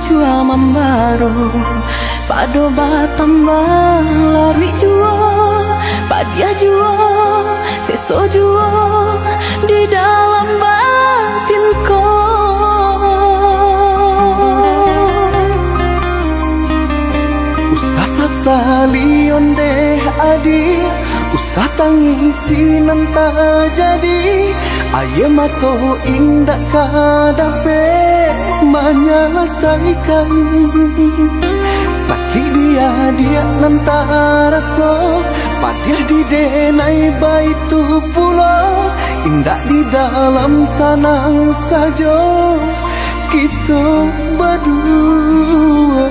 Jua membaro pado batambah lari juo padia juo seso juo di dalam batinku. Usah sasali onde adi usah tangisi nanta jadi aye mato indak kadape menyelesaikan sakit dia nantara so padia di denai baitu pulau indak di dalam sanang saja kita berdua.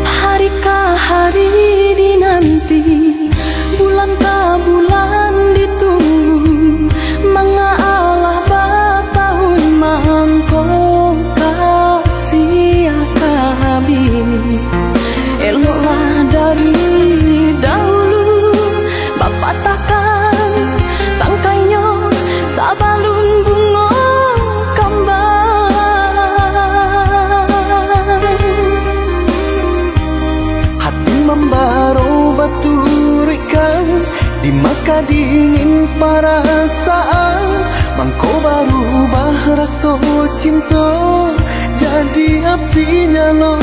Hari ke hari dinanti, bulan ke bulan ditunggu, mengalah batahun mangko kasih kabini. Eloklah dari dahulu, bapak takkan tangkainya sabalun bunga kembang. Hati membaro baturikan di maka dingin perasaan mangko baru rasa cinta jadi apinya lo.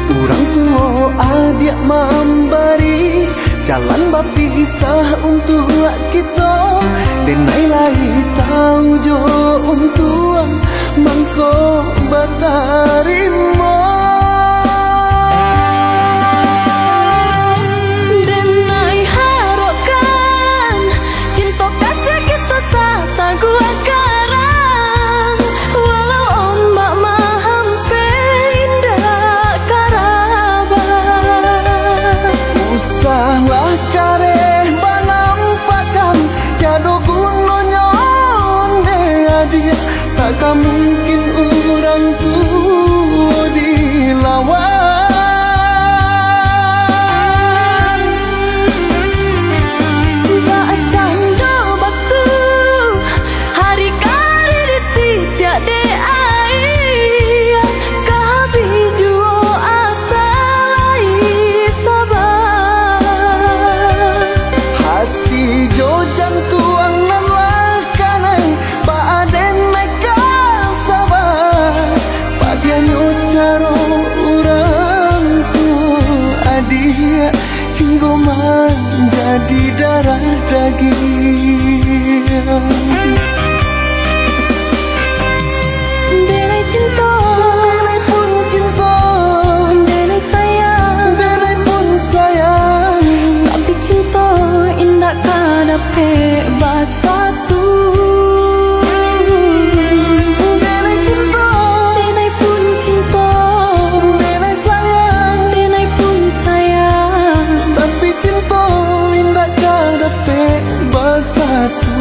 Orang tua adik memberi jalan berpisah untuk kita denai lagi tahu jo untuk mangko batarimo. Denai harokan cinta kasih kita sata gua karang walau ombak mahampe indah karaban. Usahlah kareh banampakan jado gunanya onde adia takkan mungkin orang tua dilawan. Bacang do batu hari kali ditidak de ai kabi juo asal sabar. Hati jo jantuang nan lakanan baaden neka sabar padianyo caro orang tua adia hingga menjadi darah daging. Denai cinta, Denai pun cinta, denai sayang, denai pun sayang. tapi cinta indah kadape basatu. Denai cinta, Denai pun cinta, denai sayang. denai pun sayang, Tapi cinta indah kadape bersatu.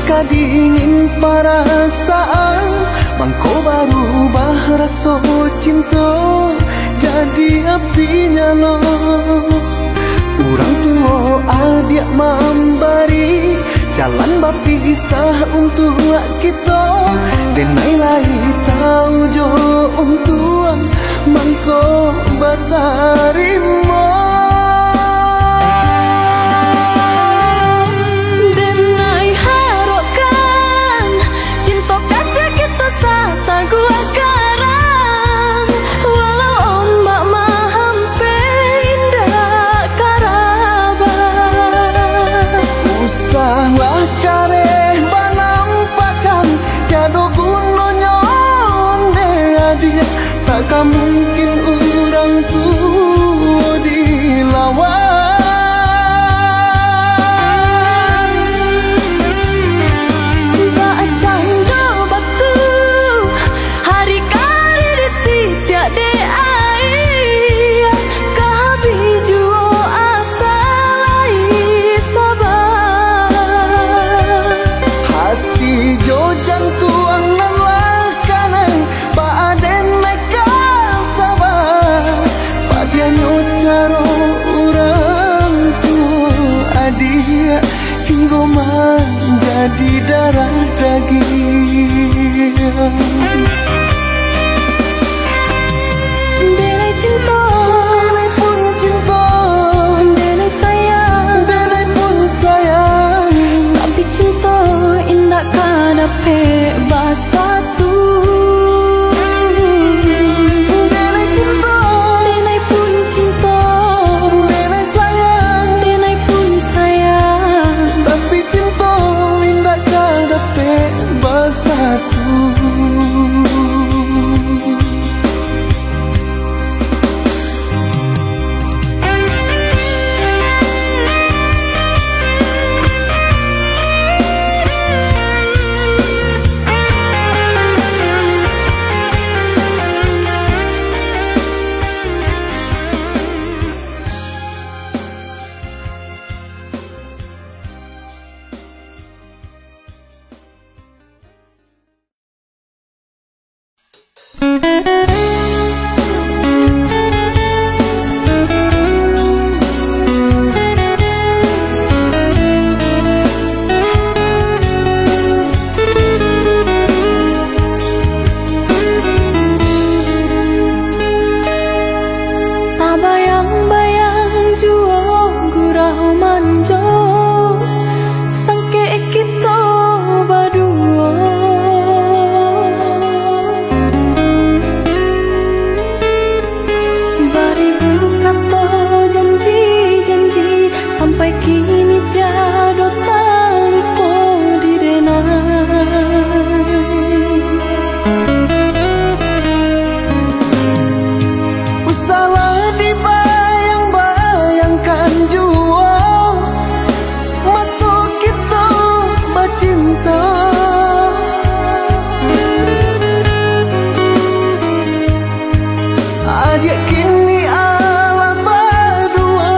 kadingin perasaan mangko baru bah rasa cinta jadi api nyala. Orang tua adik memberi jalan berpisah untuk kita. Denai lai tahu jo untuk mangko batarimo. Denai harapkan cinta kasih kita sata gua karang. Walau ombak mahampe indah karabat. Usahlah kareh banampakan tiada gunanya onde adia. Takkan mungkin orang tua dilawan. Bacang do batu hari kali ditidak de ai. Kahabi juo asalai sabar. Hati jo jantuang nan lakanan baaden neka sabar. Padianyo caro orang tua adia hingga menjadi darah daging. Denai cinta, Denai pun cinta, denai sayang, denai pun sayang. tapi cinta indah kadape basatu. Denai cinta, Denai pun cinta, denai sayang. denai pun sayang. Tapi cinta indah kadape bersatu. Tak bayang-bayang jua gurau manjo sangke kita berdua. Baribu kata janji-janji sampai kini tiada tanpa didenai. Usahlah dibayang-bayangkan jua masuk kita bercinta. Adik kini ala berdua,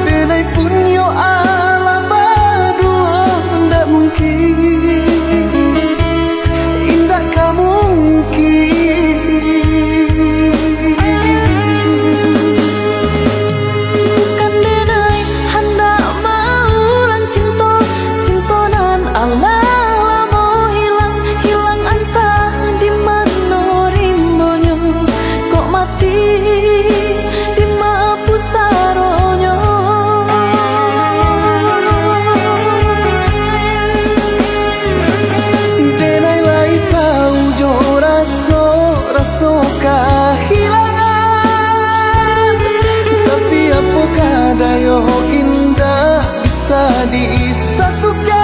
denai pun yo ala berdua. Ndak mungkin, indah kamu mungkin. Bukan denai hendak maulan cinta, cinta nan Allah lamo hilang, hilang entah di mana rimbonya. Kok mati di mana pusaronya. Denai lai tahu jo raso kehilangan. Tapi apakah dayo indah bisa disatukan.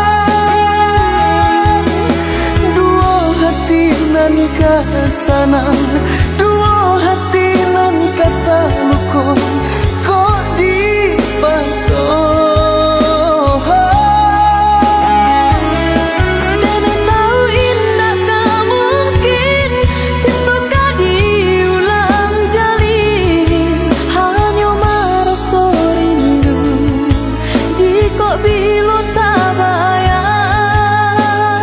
Dua hati nan kesana, dua hati nan kata luko. Kok dipasang. Denai tahu indah tak mungkin cinta kah diulang jalin. Hanya merasa rindu jika bila tak bayang.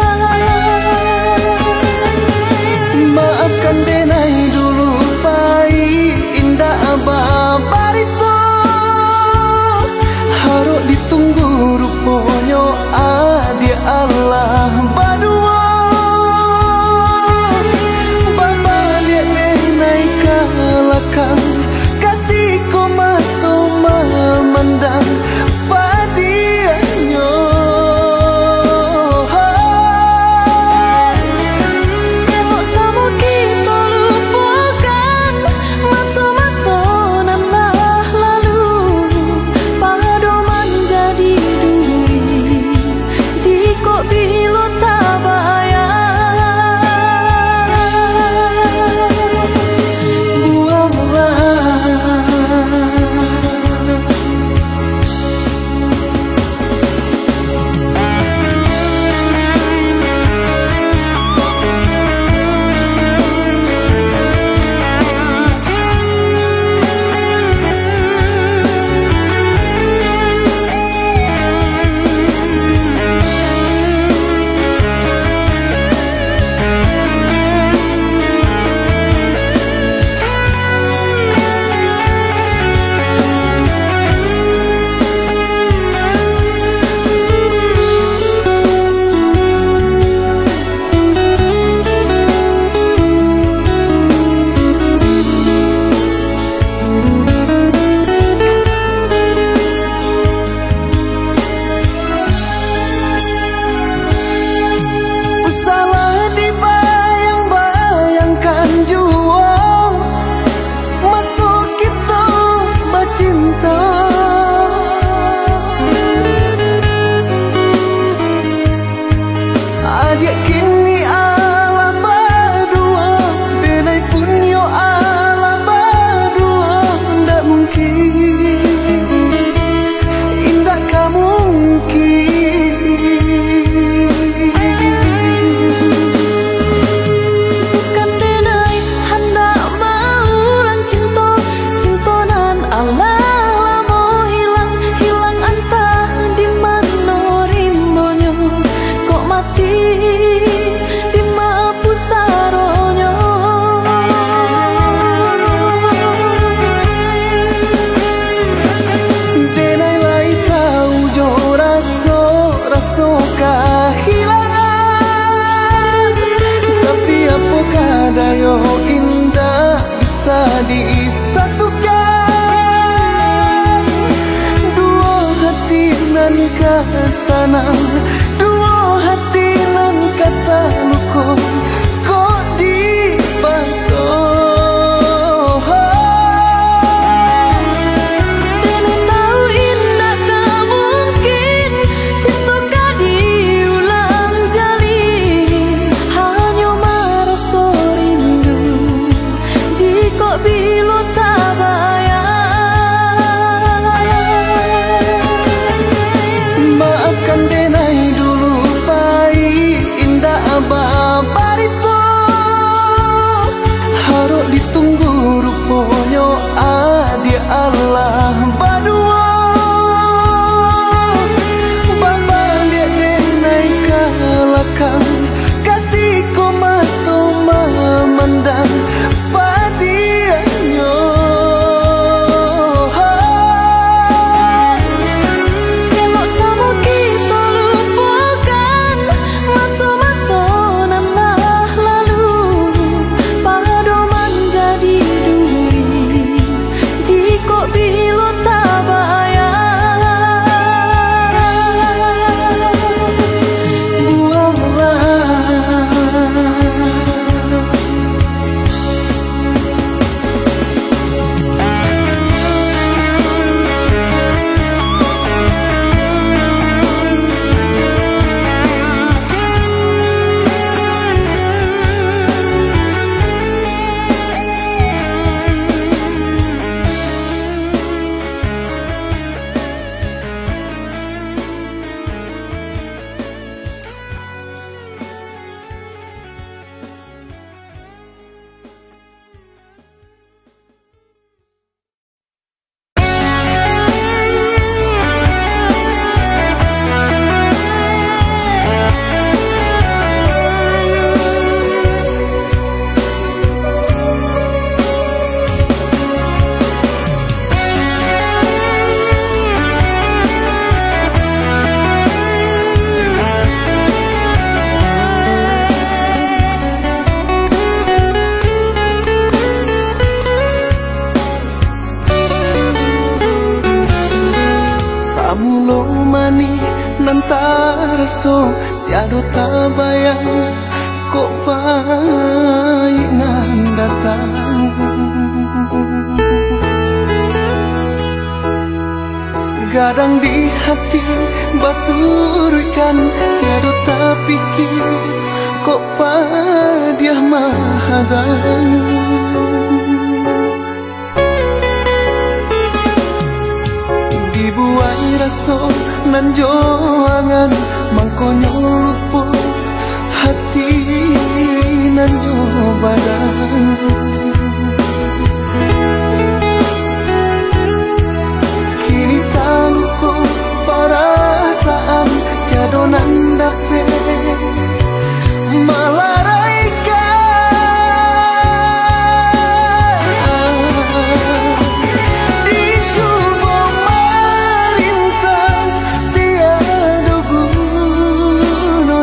dia kini ala berdua, denai pun yo ala berdua. Ndak mungkin, indah kamu mungkin. Bukan denai hendak mau lang cinta, cintonan Allah lamo hilang, hilang antah di mana rimbonyo, kok mati di mana pusaronyo. Denai lai tahu jo raso kehilangan, tapi apakah dayo indah bisa disatukan. Dua hati nan kesana, dua hati nan kata luko, kok dibasuh. Denai tahu indah tak mungkin, cinta kah diulang jalin, hanya merasa rindu jika bila tak bayar. Maafkan denai dulu pai indah ababar itu, harus ditunggu rupanya adia Allah berdua. Baba dia denai kalakang, katiko matu memandang padianyo. Elok sama kita lupakan masa-masa nan dah lalu, pada menjadi duri jika bila tak bayar. Samulo mani nantaraso tiado tabayang, kok baik nan datang. Gadang di hati baturkan tiado tapikir, kok padiah mahadang. Dibuai raso nan joangan, mangkonyo lupo hati nan jo badan. Kini taluko perasaan tiado nan dape melaraikan. Dicoba melintang tiada guna,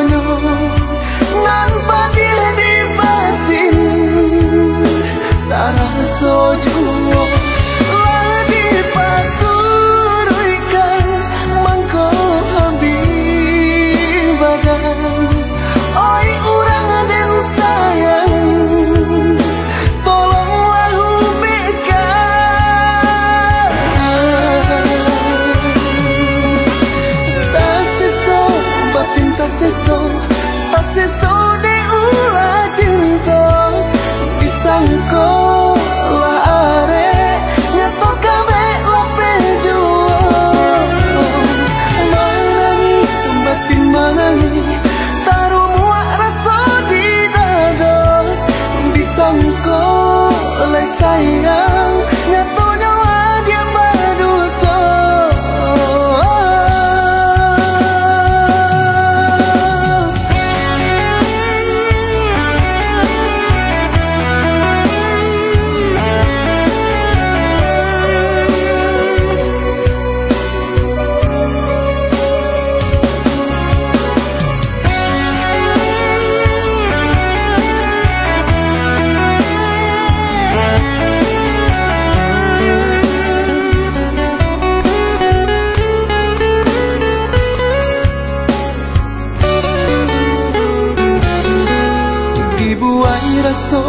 raso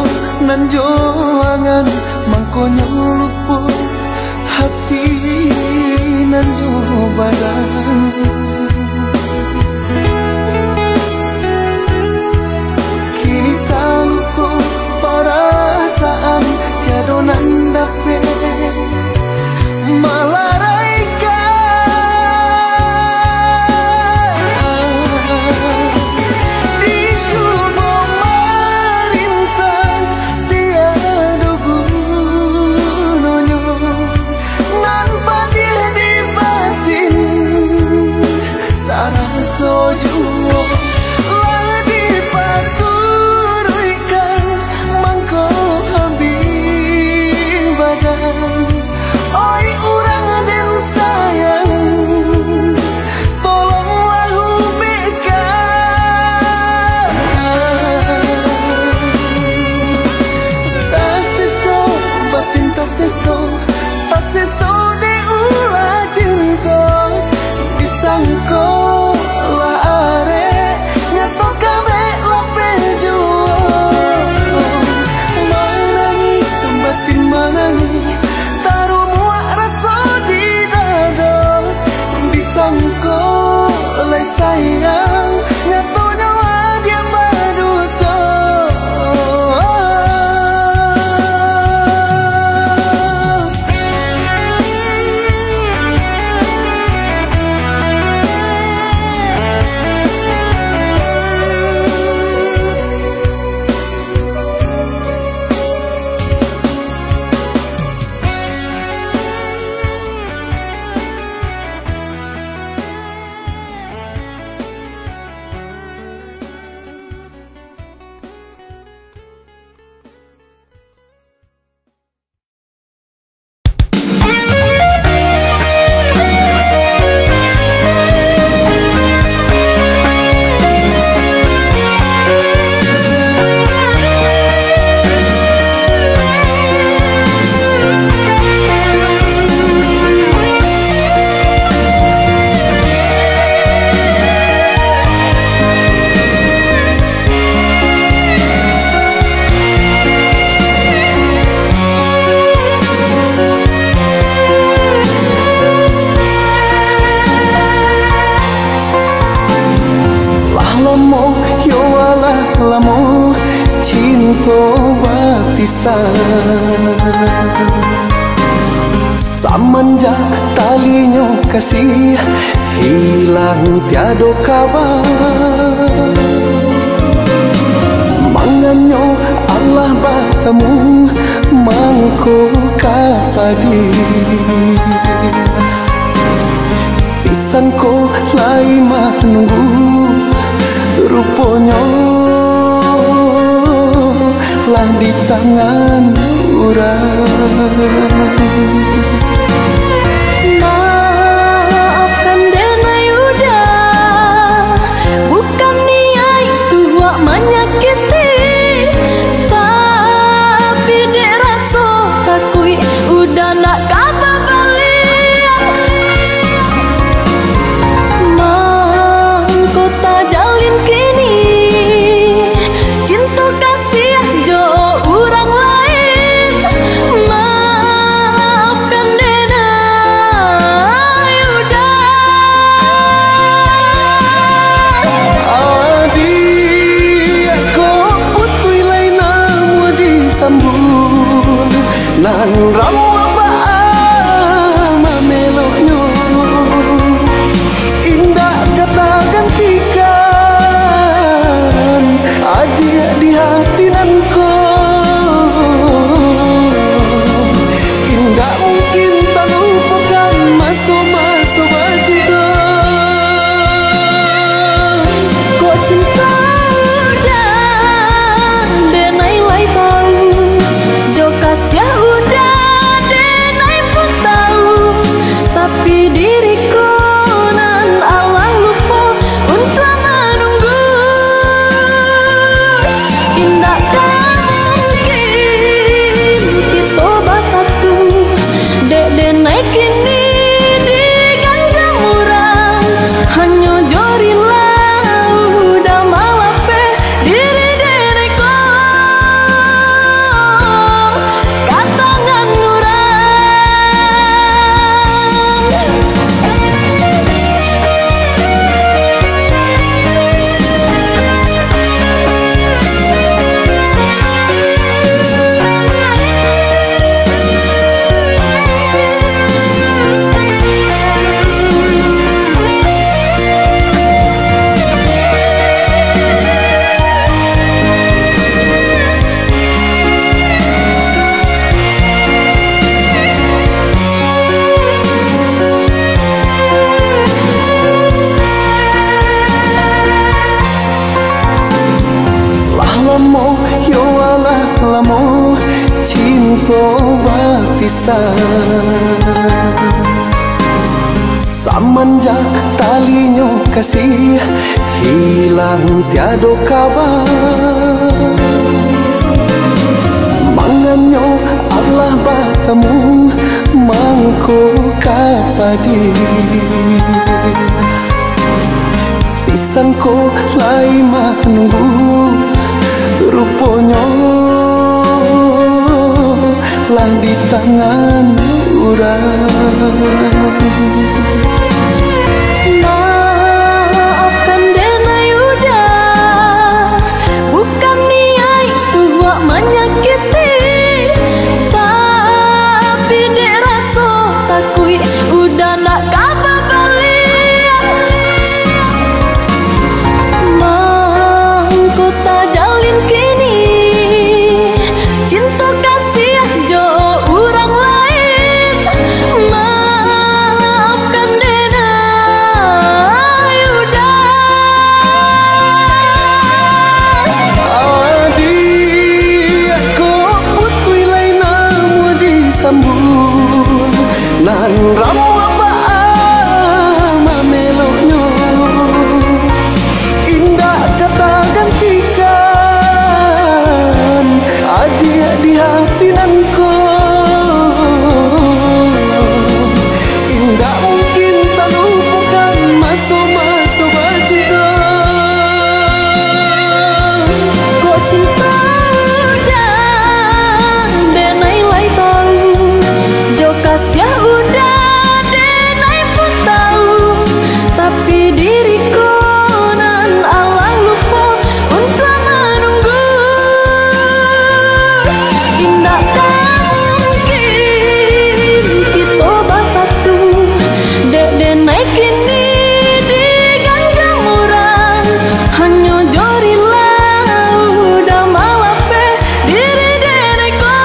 nan joangan mangkonyo lupo hati nan jo badan kini taluko perasaan tiado nan dape Samanja talinyo kasih hilang tiado kabar manganyo Allah bertemu mangko kapadi pisanko lai menunggu ruponyo lah di tangan urang. Maafkan Dena Yuda, bukan niat tua menyakiti, tapi dek rasa takui udah nak kabar balik. Mangkota jalin kini, cinta kasih jo orang lain. Maafkan dek cinta batisan semenjak talinyo kasih hilang tiada kabar. Manganyo Allah bertemu mangko kapadi pisangko lai menunggu ruponyo lah di tangan urang. Maafkan Dena Yuda, bukan niat itu buat menyakiti, tapi dek rasa takui udah nak kabar balik. Mangko tak jalin kini cinta kasih jo orang lain. Maafkan Dena Yuda. Awadi aku putui lain namu disambung nan ramu apa mameloknya indah kata gantikan adik di hati nanku. Indah mungkin tak lupakan masa-masa bercinta. Kau cinta dan Denai lai tahu, jo kasih udah Denai pun tahu, tapi diriku nan Allah lupa untuk menunggu. Indah tak mungkin kita bersatu, dek Denai kini diganggam orang, hanya jori udah malape diri Denai ko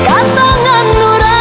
katangan orang.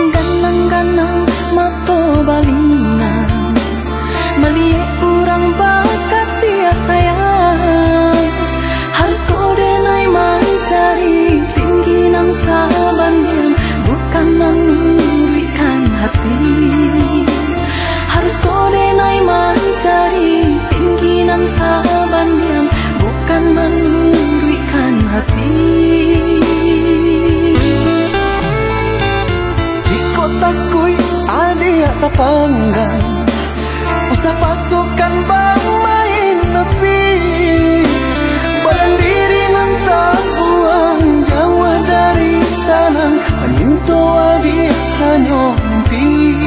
Ganang-ganang mato balingan melihat kurang bakasih sayang, harus kau Denai mencari tinggi nang sabandian, bukan memberikan hati. Harus kau Denai mencari tinggi nang sabandian, bukan memberikan hati. Takui adik tak panggang usah pasukan bermain nepi badan diri nan tak buang jauh dari sana menyentuh adik hanya mimpi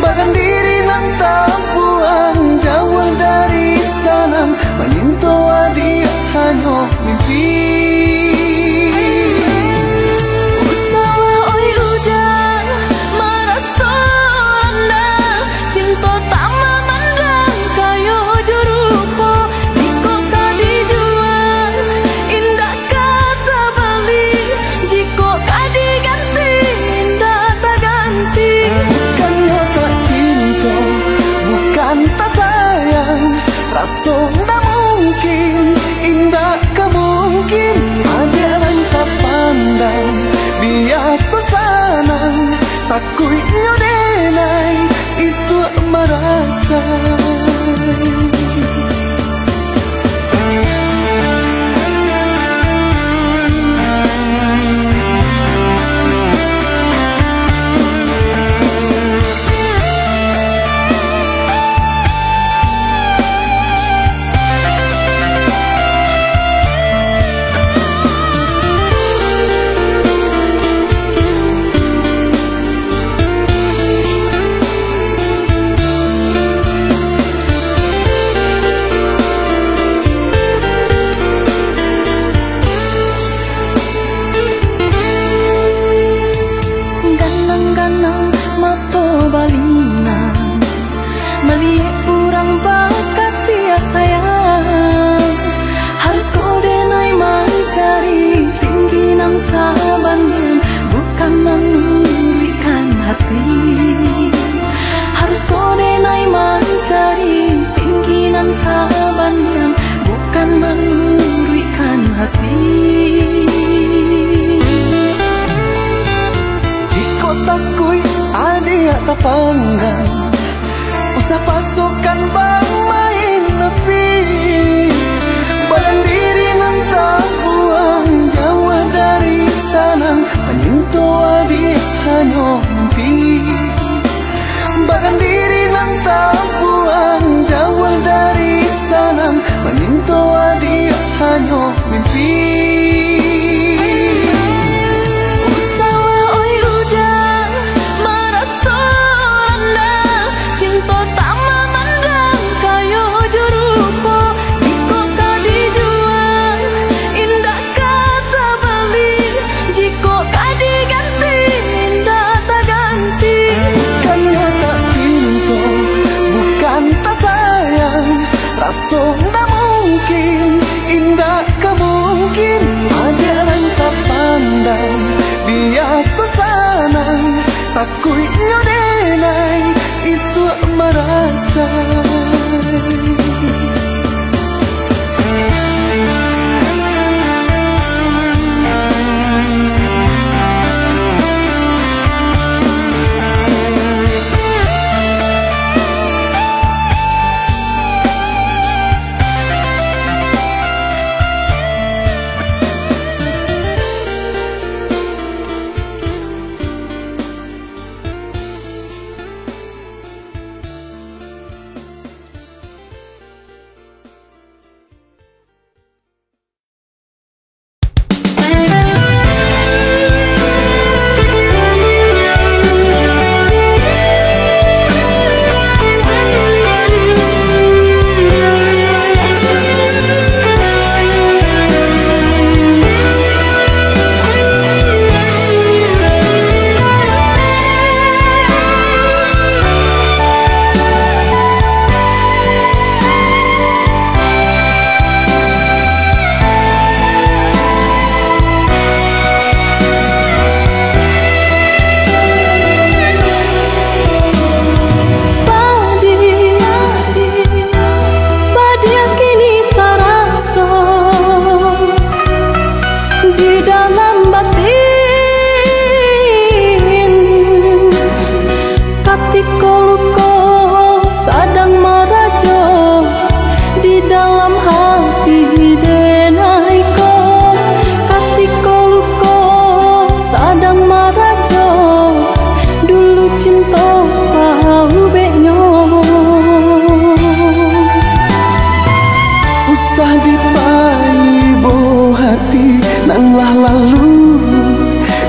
badan diri nan tak buang jauh dari sana menyentuh adik hanya mimpi. Rasa tak mungkin, indah kemungkin ada yang tak pandang biasa sana takutnya Denai isu tak panggang. Usah pasukan bang main nepi, badan diri nantang buang jauh dari sana, menyentuh adi hanya mimpi. Badan diri nantang buang jauh dari sana, menyentuh adi hanya mimpi. Sudah mungkin, indah kemungkin, ada yang tak pandang dia susana, takui nyodenai isu merasa.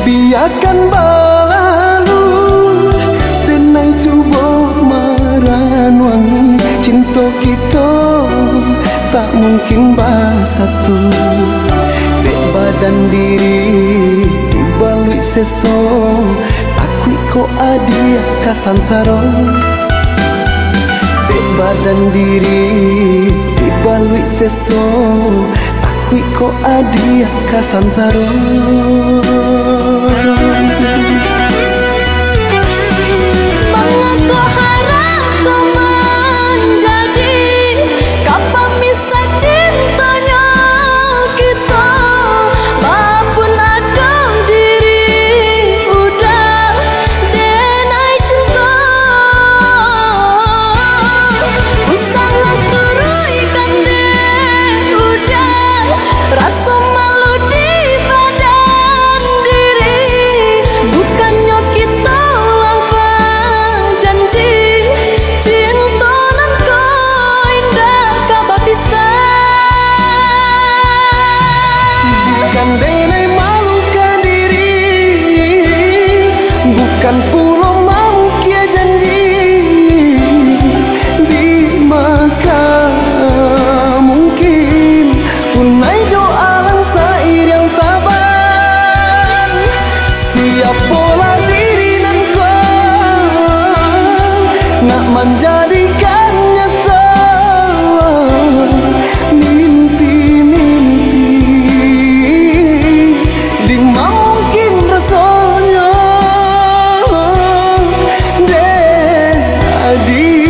Biarkan berlalu, denai cuba maran wangi. Cinta kita tak mungkin bersatu. Dek badan diri dibalui seso, takui ko adia kasansaro. Dek badan diri dibalui seso, takui ko adia kasansaro. Menjadikan nyata mimpi-mimpi di mungkin rasanya dan adik.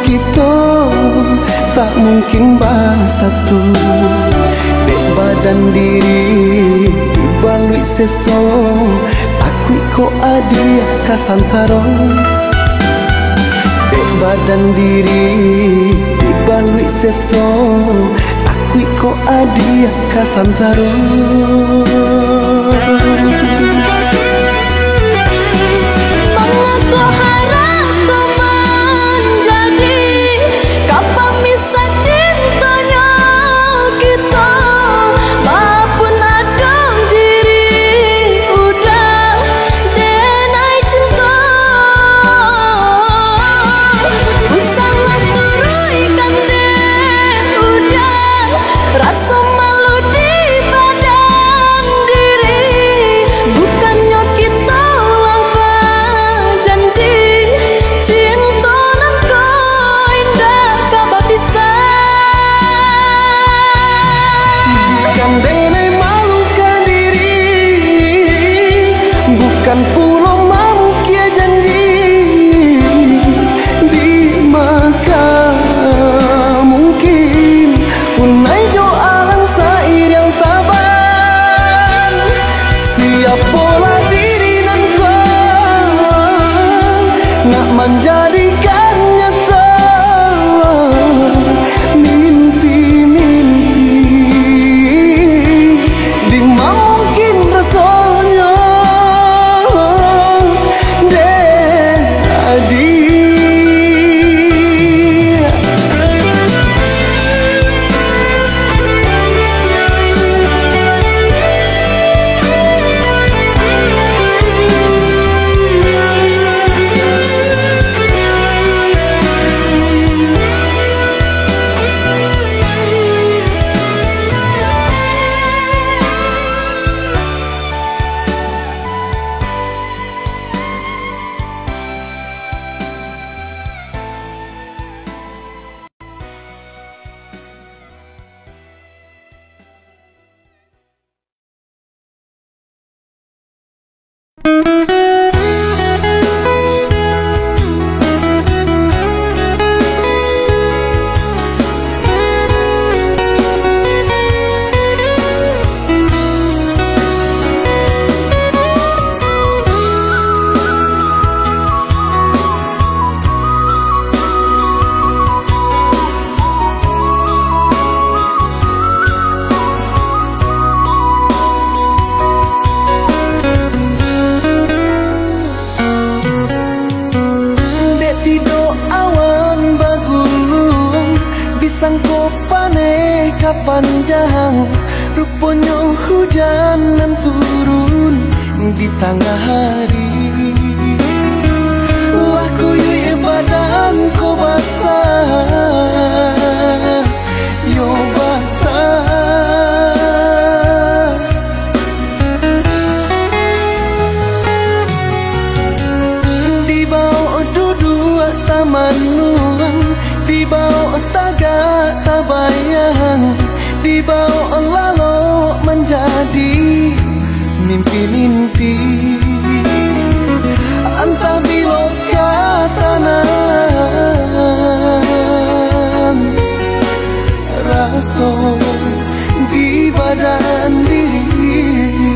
kita tak mungkin bersatu. Dek badan diri dibalui seso, takui ko adia kasansaro. Dek badan diri dibalui seso, takui ko adia kasansaro. Menjadikan nyata mimpi-mimpi di mungkin rasanya dek adik. Panjang rupanya hujan nan turun di tengah hari. Aku yui badan ko basah, yo basah. Di bawah duduk taman nuang, di bawah tagak tabayang, di bawah lalu menjadi mimpi-mimpi. Entah bila katanan rasa di badan diri.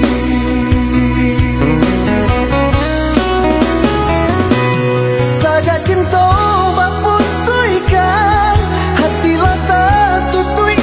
Sagak cinta baputuikan hati lata tutui.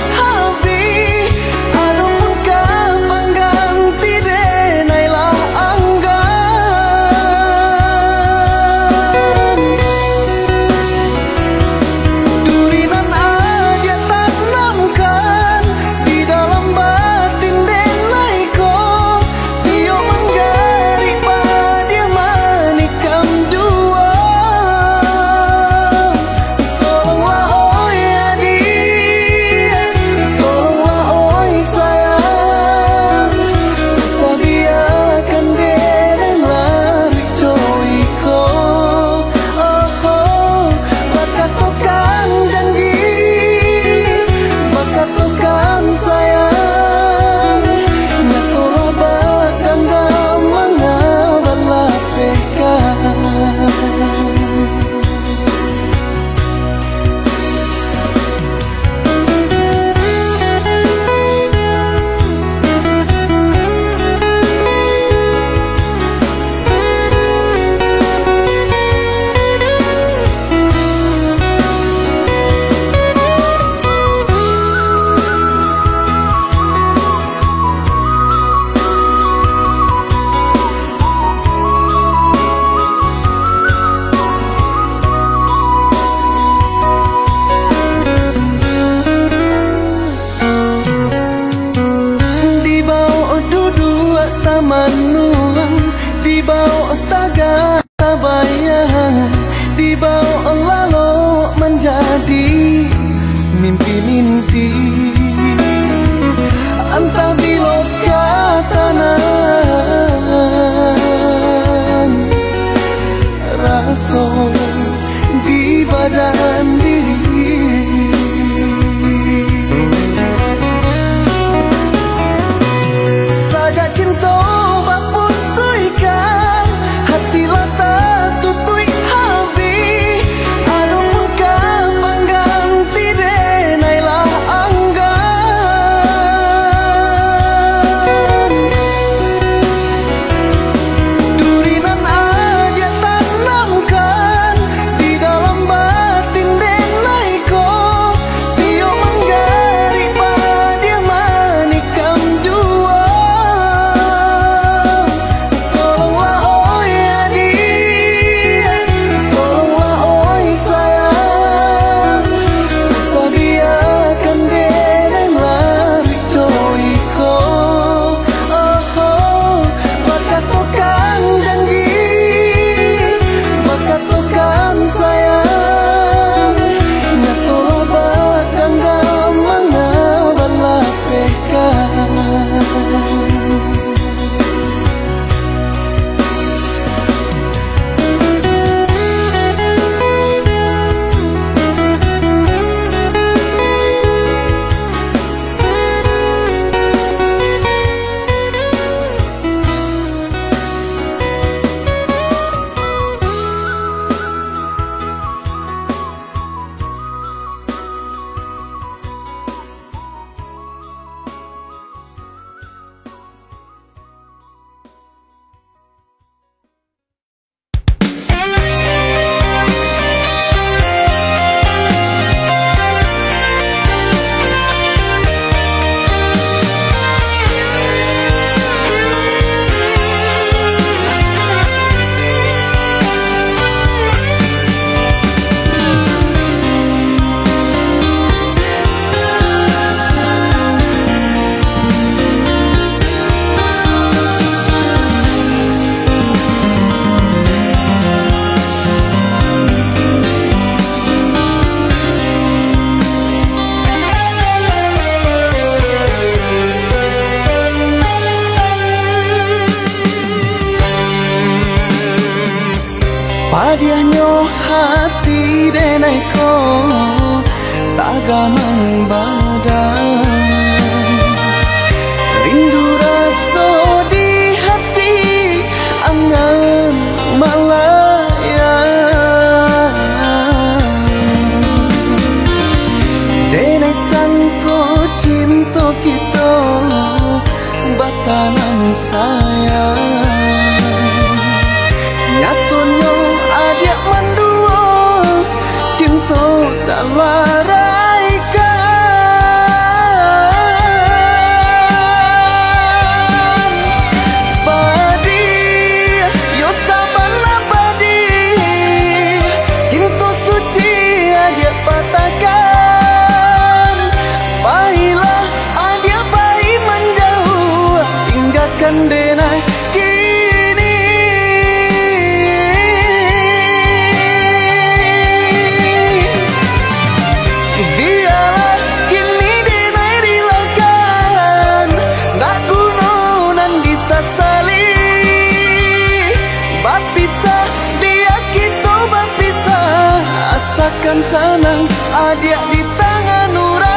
di entah bilok katanan rasa di badan diri saja cinta bak putuikan hati lata tutui habi anu muka pengganti denailah anggan durinan aja tanamkan di dalam batin denaiko tio menggari padia manikam jua tolonglah oi adik tolonglah oi sayang usah biarkan denai lari coiko bakat tokan janji bakat tokan sayang nyatolah bakang gamang ngaban lapekan padiahnya hati denaiko tak gamang badan rindu rasa di hati angan malaya denai sangko cinta kita batanan sayang nyatonya adik mandua cinta tak laraikan padi yo sabana padi cinta suci adik patahkan baiklah adik baik menjauh tinggalkan denai akan senang adik di tangan orang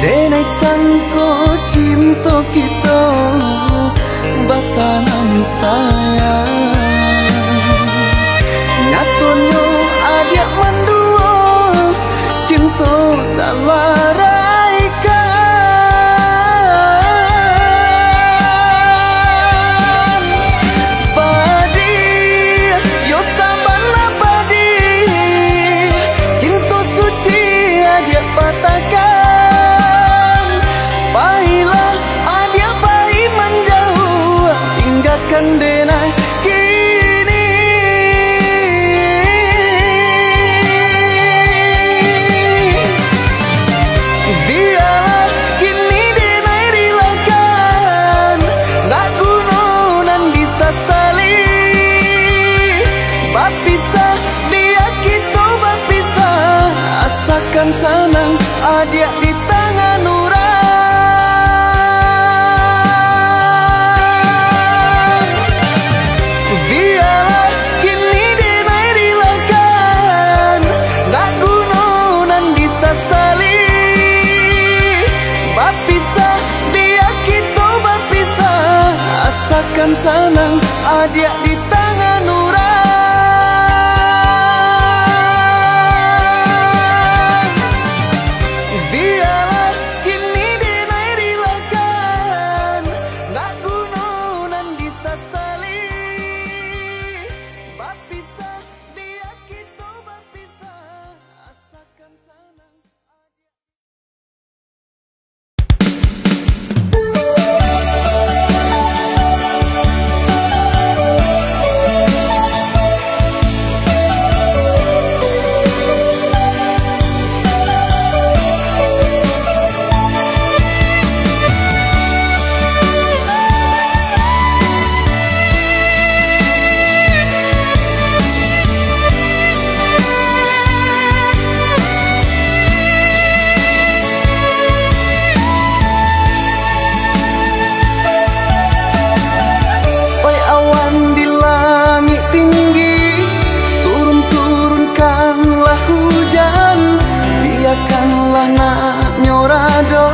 denai sangko cinta kita batanan sayang nyatonya denai kini. Biarlah kini denai rilakan, nak gunung nan disasali. Bapisah dia kita bapisah, asakan sanang adik di tangan orang. Biarlah kini denai rilakan, nak gunung nan disasali. Bapisah dia kita bapisah, asakan sanang adik di tangan orang. Biarlah kini denai rilakan, nak gunung nan disasali. Bapisah dia kita bapisah, asakan sanang. Oi awan di langit tinggi, turun-turunkanlah hujan. Biarkanlah nak nyorado,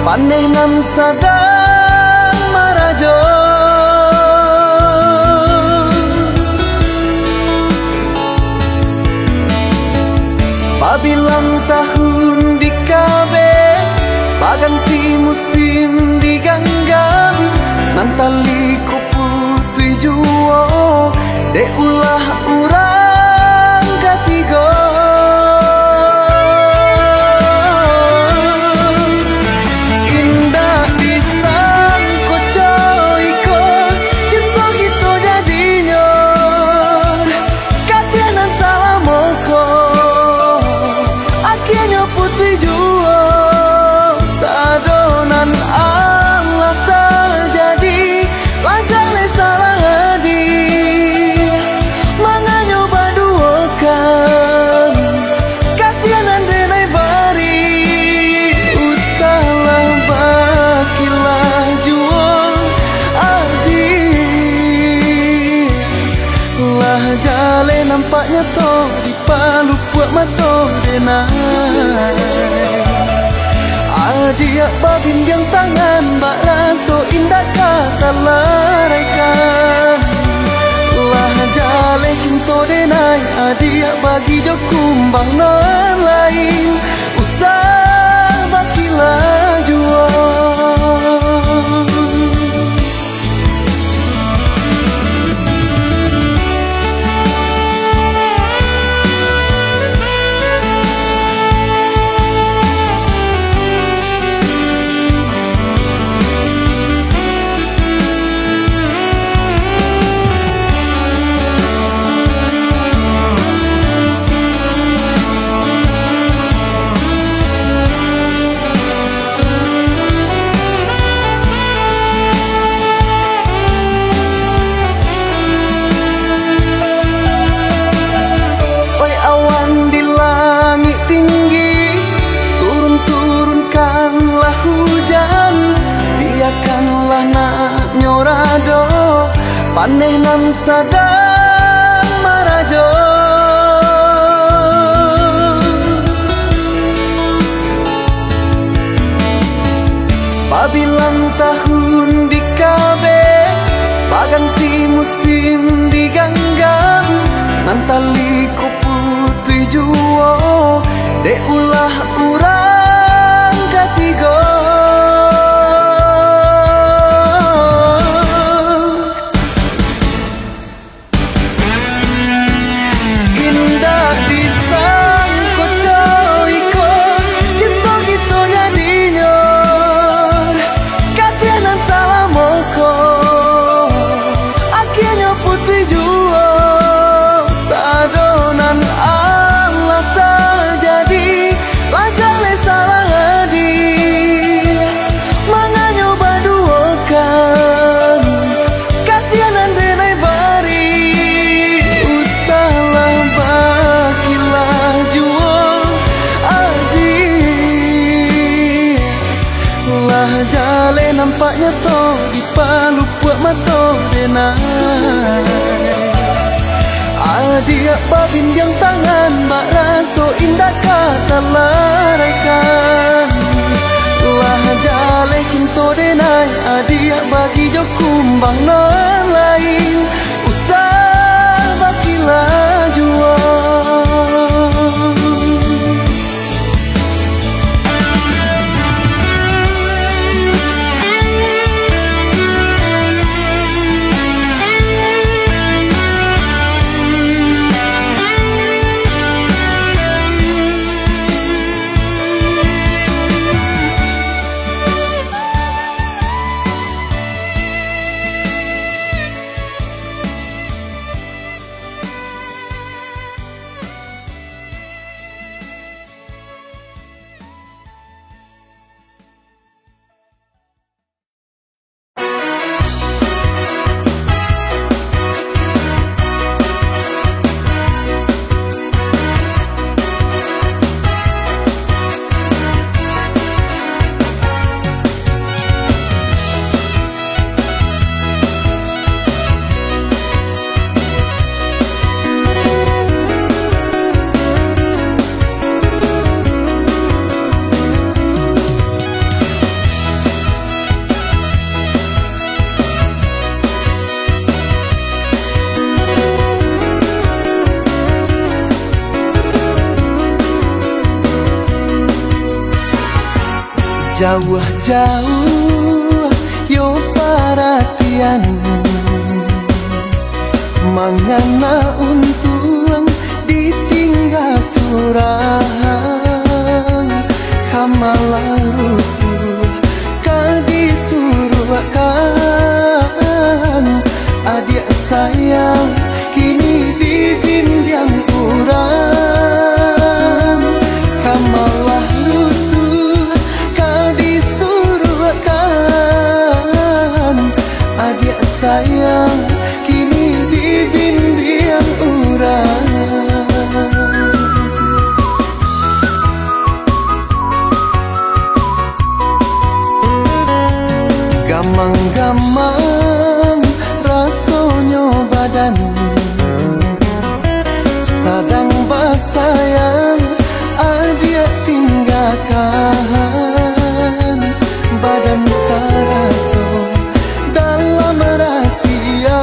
panenan sadang marajo. Pabilang tahun di kabe, baganti musim diganggam. Nantali ko putih juo, de ulah urang katigo. Indah pisang ko coy ko, cinta gitu jadinya. Kasihanan salamoko, akhirnya putih juo. Sadonan Allah terjadi, lajale salah hadi. Manganyo baduokan, kasihanan denai bari. Usahlah bakilah juo adi. Lah jale nampaknya to di palu buat mato denai. Adik babin yang tangan, bak raso indah kata laraikan. Lah jale kinto denai, adik bagi jo kumbang non lain. Usah bakilah juo. Oi awan di langit tinggi, turun-turunkanlah hujan. Biarkanlah nak nyorado, panenan sadang marajo. Pabilang tahun di kabe, baganti musim diganggam. Nantali ko putih juo, de ulah urang katigo. Indah pisang ko coy ko, cinta gitu jadinya. Kasihanan salamoko, denai. Adia babin yang tangan mak raso indah kata laraikan. Wah jale cinta denai adia bagi jo kumbang non lain. Usah bakilah jua. Jauh-jauh yo perhatianmu, mangana untung ditinggal surang, kamalah rusuh kadisuruhkan. Adik sayang kini dibimbing urang, kamalah rusuh kadisuruhkan. Adik sayang kini dibimbing urang. Gamang-gamang rasanya badan, sadang basayang adik tinggalkan. Badan saraso dalam rahasian,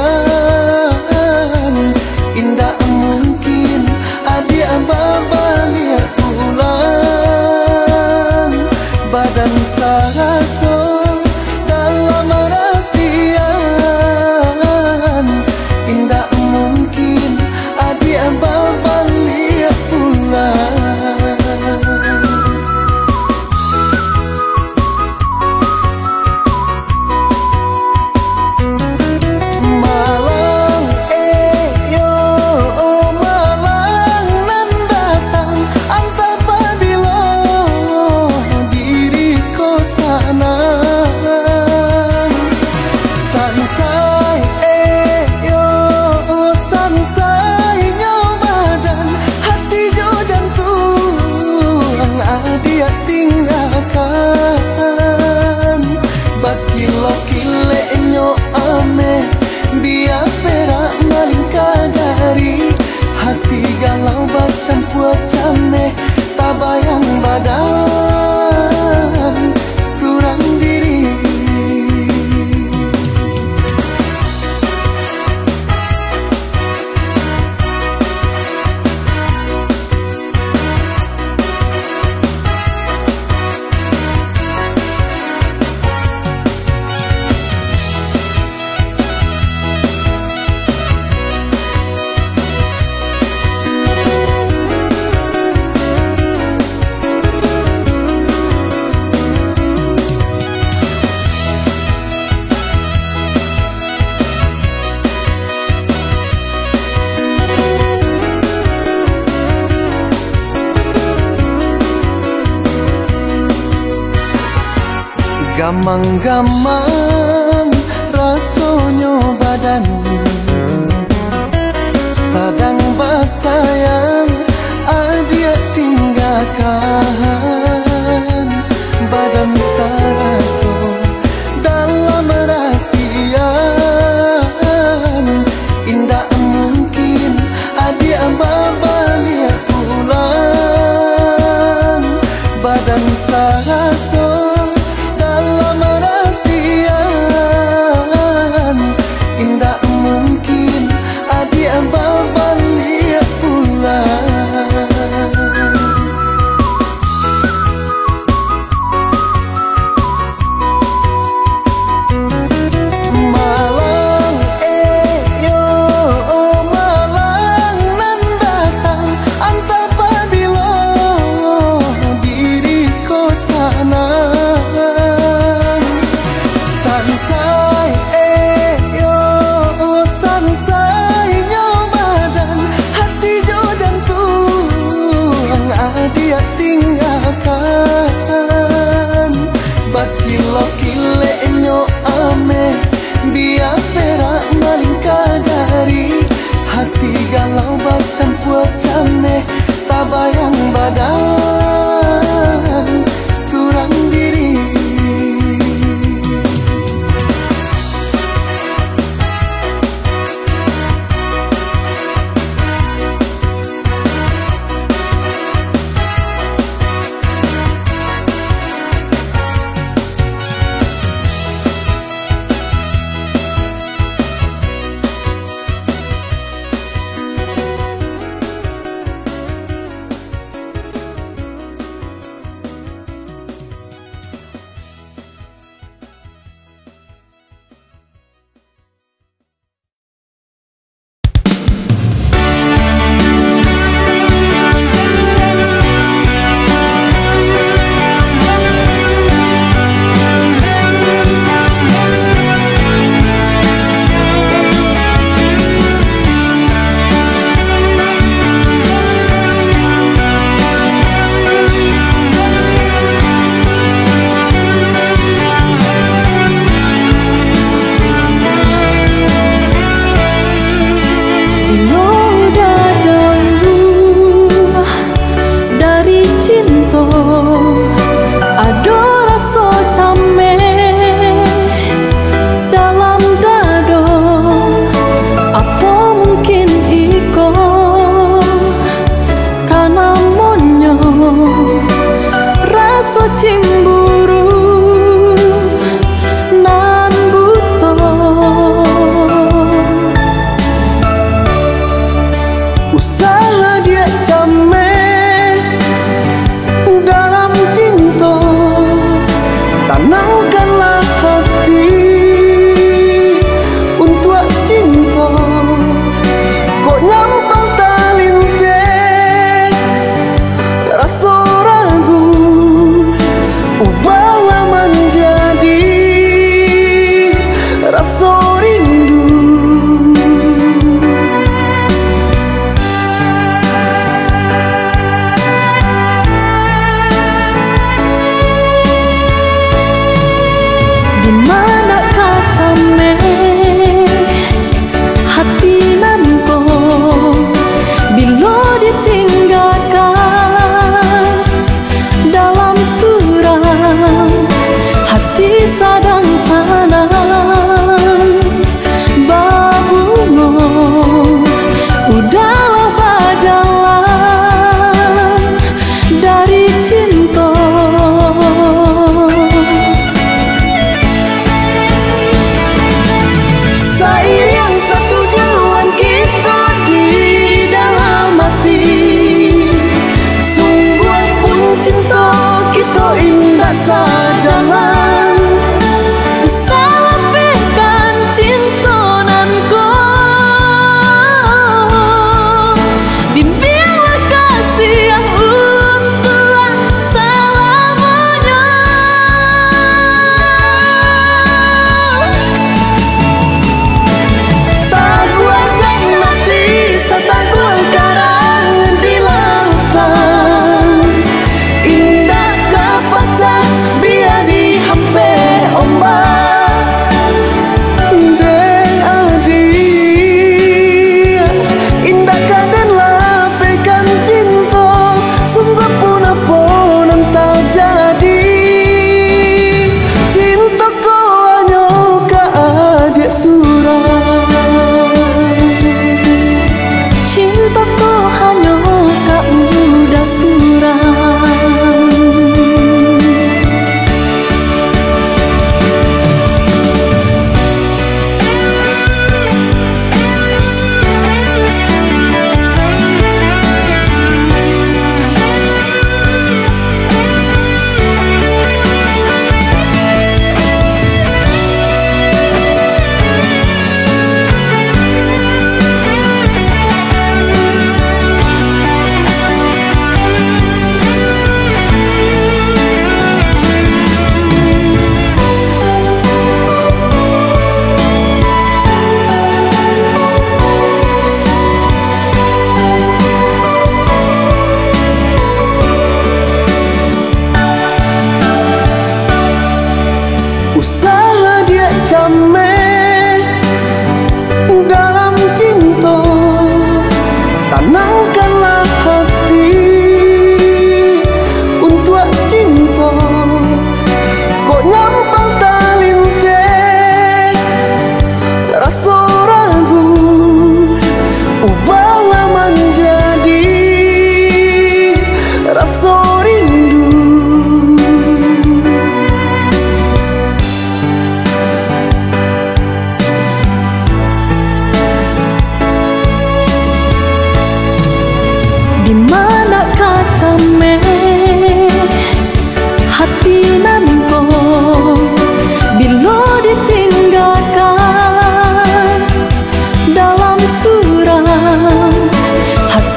indah mungkin adik balik pulang. Badan saraso dalam rahasian, indah mungkin adik balik pulang. Malang yo malang nan datang anta pabilo diriku sana. Sansai yo sansai nyobadan hati jo jantung adia tinggalkan. Bakilo kile nyo ame biar perak maling kajari, hati galau bacampur came tabayang badan surang diri. Gamang-gamang rasanya badan, sadang basayang adik tinggalkan. Badan saraso dalam rahasian,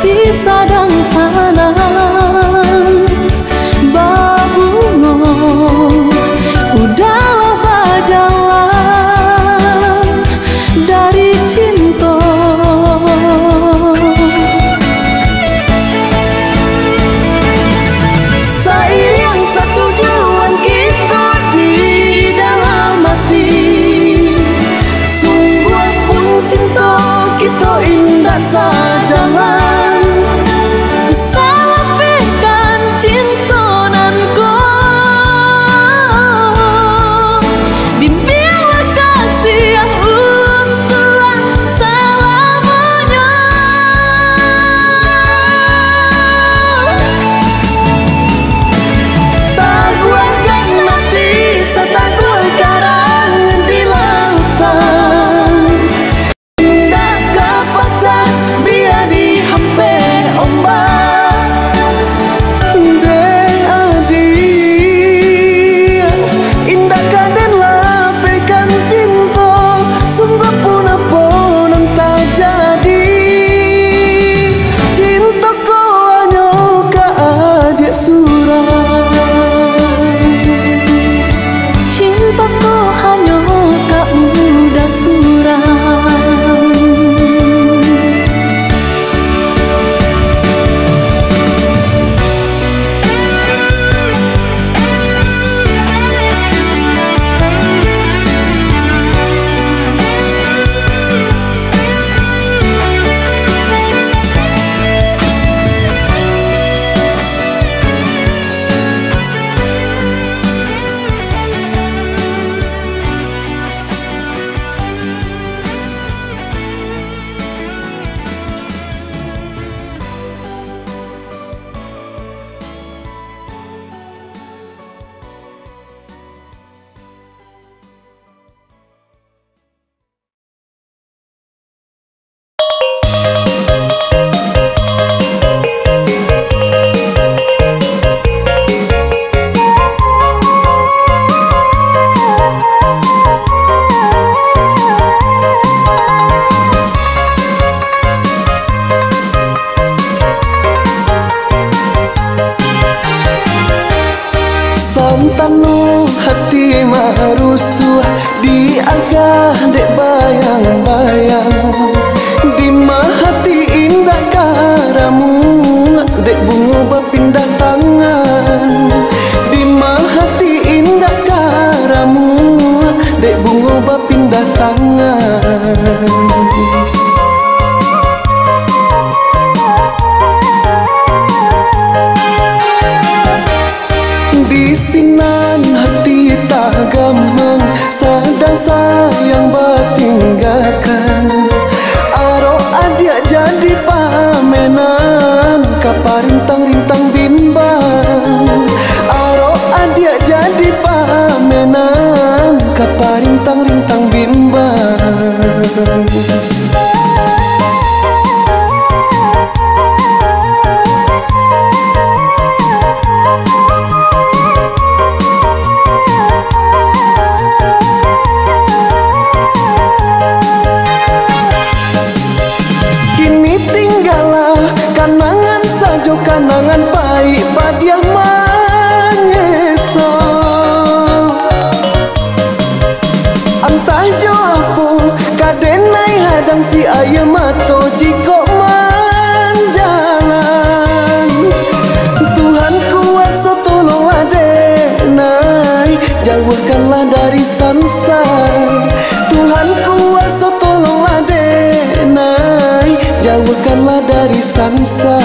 hati sadang sanang babungo udahlah berjalan dari cinta. Seiring setujuan kita di dalam hati, sungguh pun cinta kita indah sajalan. Salapikan cinta nan kau, bimbinglah kasih yang untuk selamanya. Taguakan mati setagul karang di lautan, indah kebaca biar di HP ombak. Cintaku hanya kak muda suram. Santanu hati marusuh diagah dek bayang-bayang, di hati indah karamu dek bunga berpindah tangan, di hati indah karamu dek bunga berpindah tangan. Di sinan hati tak gamang sadang sayang bertinggalkan, aro adia jadi pamenan kaparintang-rintang bimbang, aro adia jadi pamenan kaparintang-rintang bimbang. Kanangan baik padiah manyeso, antah jopo kadenai hadang si ayah mato jiko manjalan. Tuhan kuasa tolong adenai, jauhkanlah dari sansar. Tuhan kuasa tolong adenai, jauhkanlah dari sansar.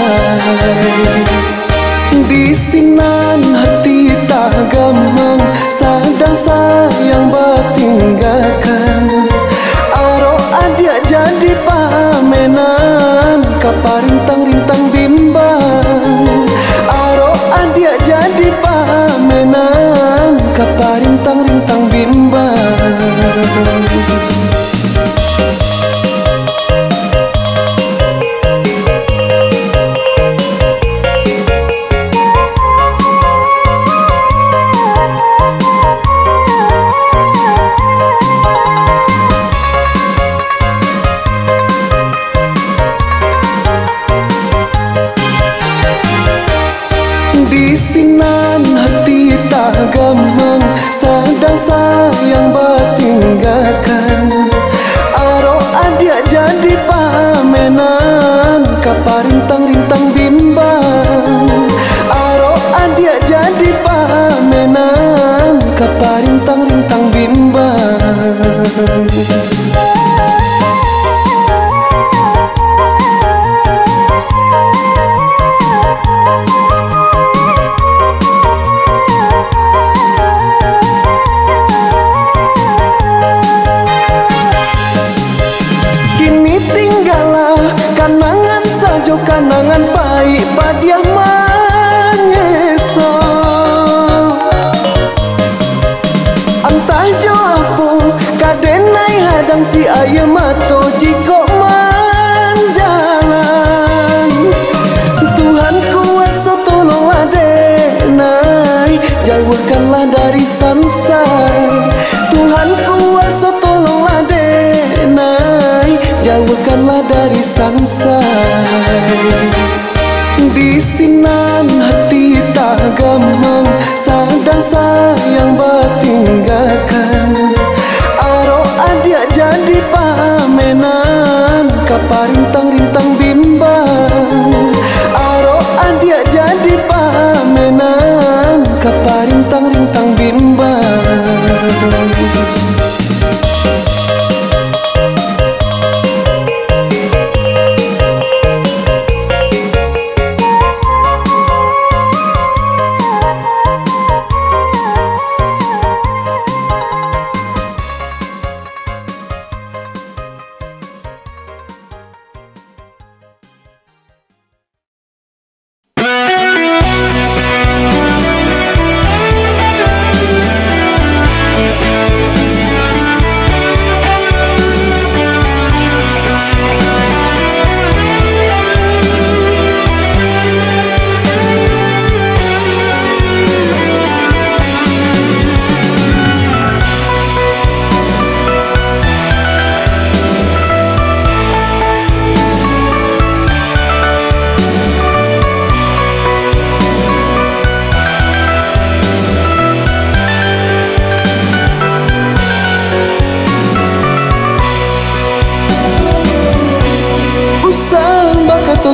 Di sinan hati tak gamang sadang sayang bertinggalkan, aro adia jadi pamenan kaparintang-rintang bimbang, aro adia jadi pamenan kaparintang-rintang bimbang. sayang batinggakan. Aro adia jadi pamenan kaparintang-rintang bimbang. Aro adia jadi pamenan kaparintang-rintang bimbang. Kanangan baik padiah manyeso antah jopo kadenai hadang si aye mato jiko manjalan. Tuhan kuasa tolong adenai jauhkanlah dari sansai. Tuhan kuasa tolong adenai jauhkanlah dari sansai. Di sinan hati tak gamang sadang sayang batinggakan. Aro adia jadi pamenan kaparintang-rintang bimbang. Aro adia jadi pamenan kaparintang-rintang bimbang.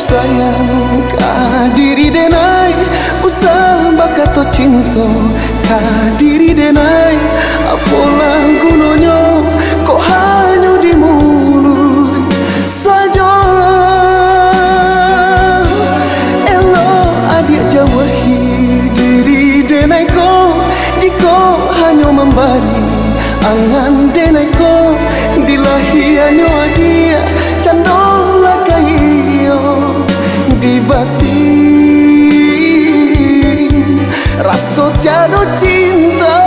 Sayang kadiri denai usah bakato cinta kadiri denai apolah gunanya kok hanya di mulut saja. Elo adik jawahi diri denai ko jika hanya membari angan denai ko dilahiannya adia candola kayo di batin rasa tiada cinta.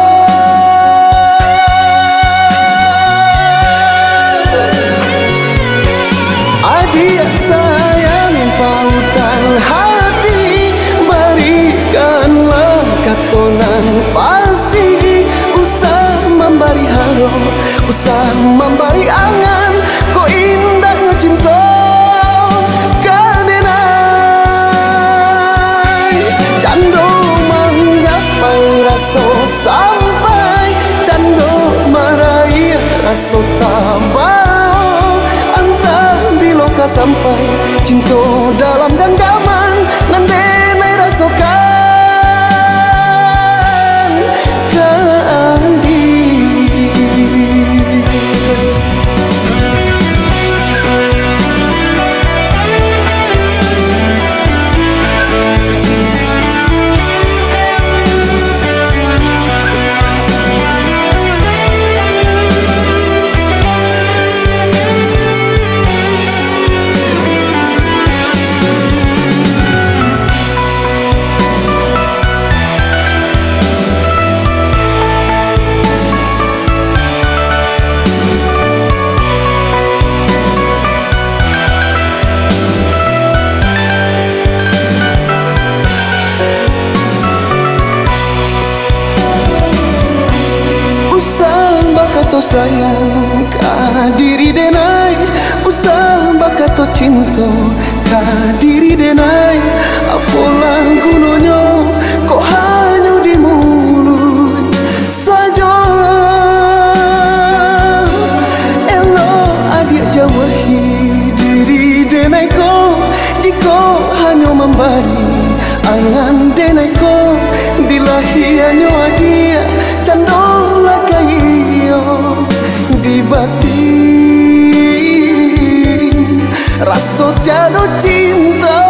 Adik sayang pautan hati berikanlah katonan pasti usah membari harum usah membari angan kok indahnya cinta. Raso sampai cando marai raso tambah antah biloka sampai cinta dalam genggaman ngandenai rasokan kadi. bakato sayang kadiri denai, usah bakato cinta kadiri denai. Apalah gunanya kok hanya di mulut saja. membari angan deneko dilahianyo adia candola kayo di batin raso tiado cinta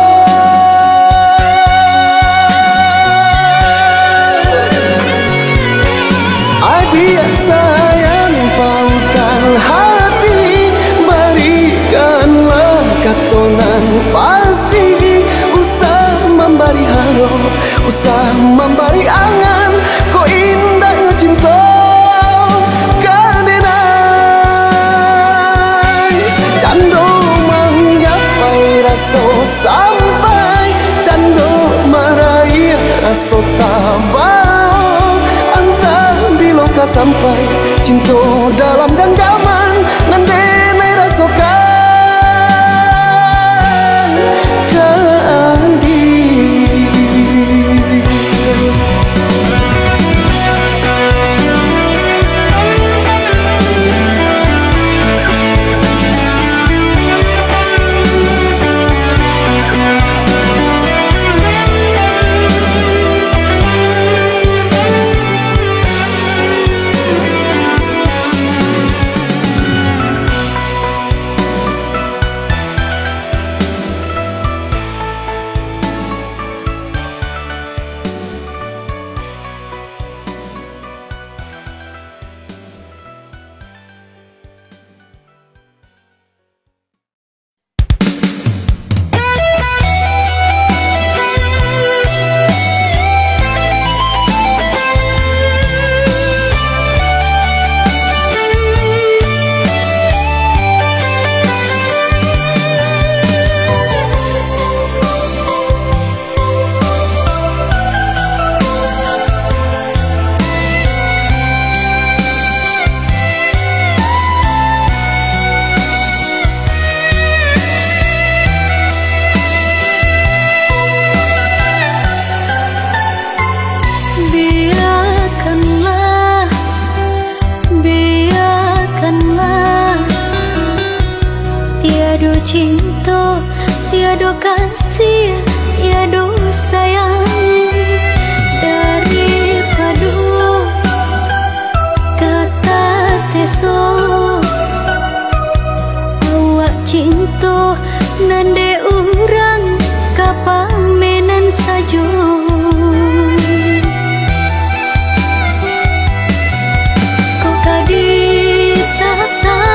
adia sayang pautan hati berikanlah katonan pasti usah membari haro usah membari angan ko indahnya cinta kadenai cando manggapai raso sampai cando marai raso tabau antah biloka sampai cinta dalam genggaman ngandenai rasokan cinta, tiada kasih, tiada sayang daripada kata seso awak cinta nande urang kapamenan sajo kau kadis sasa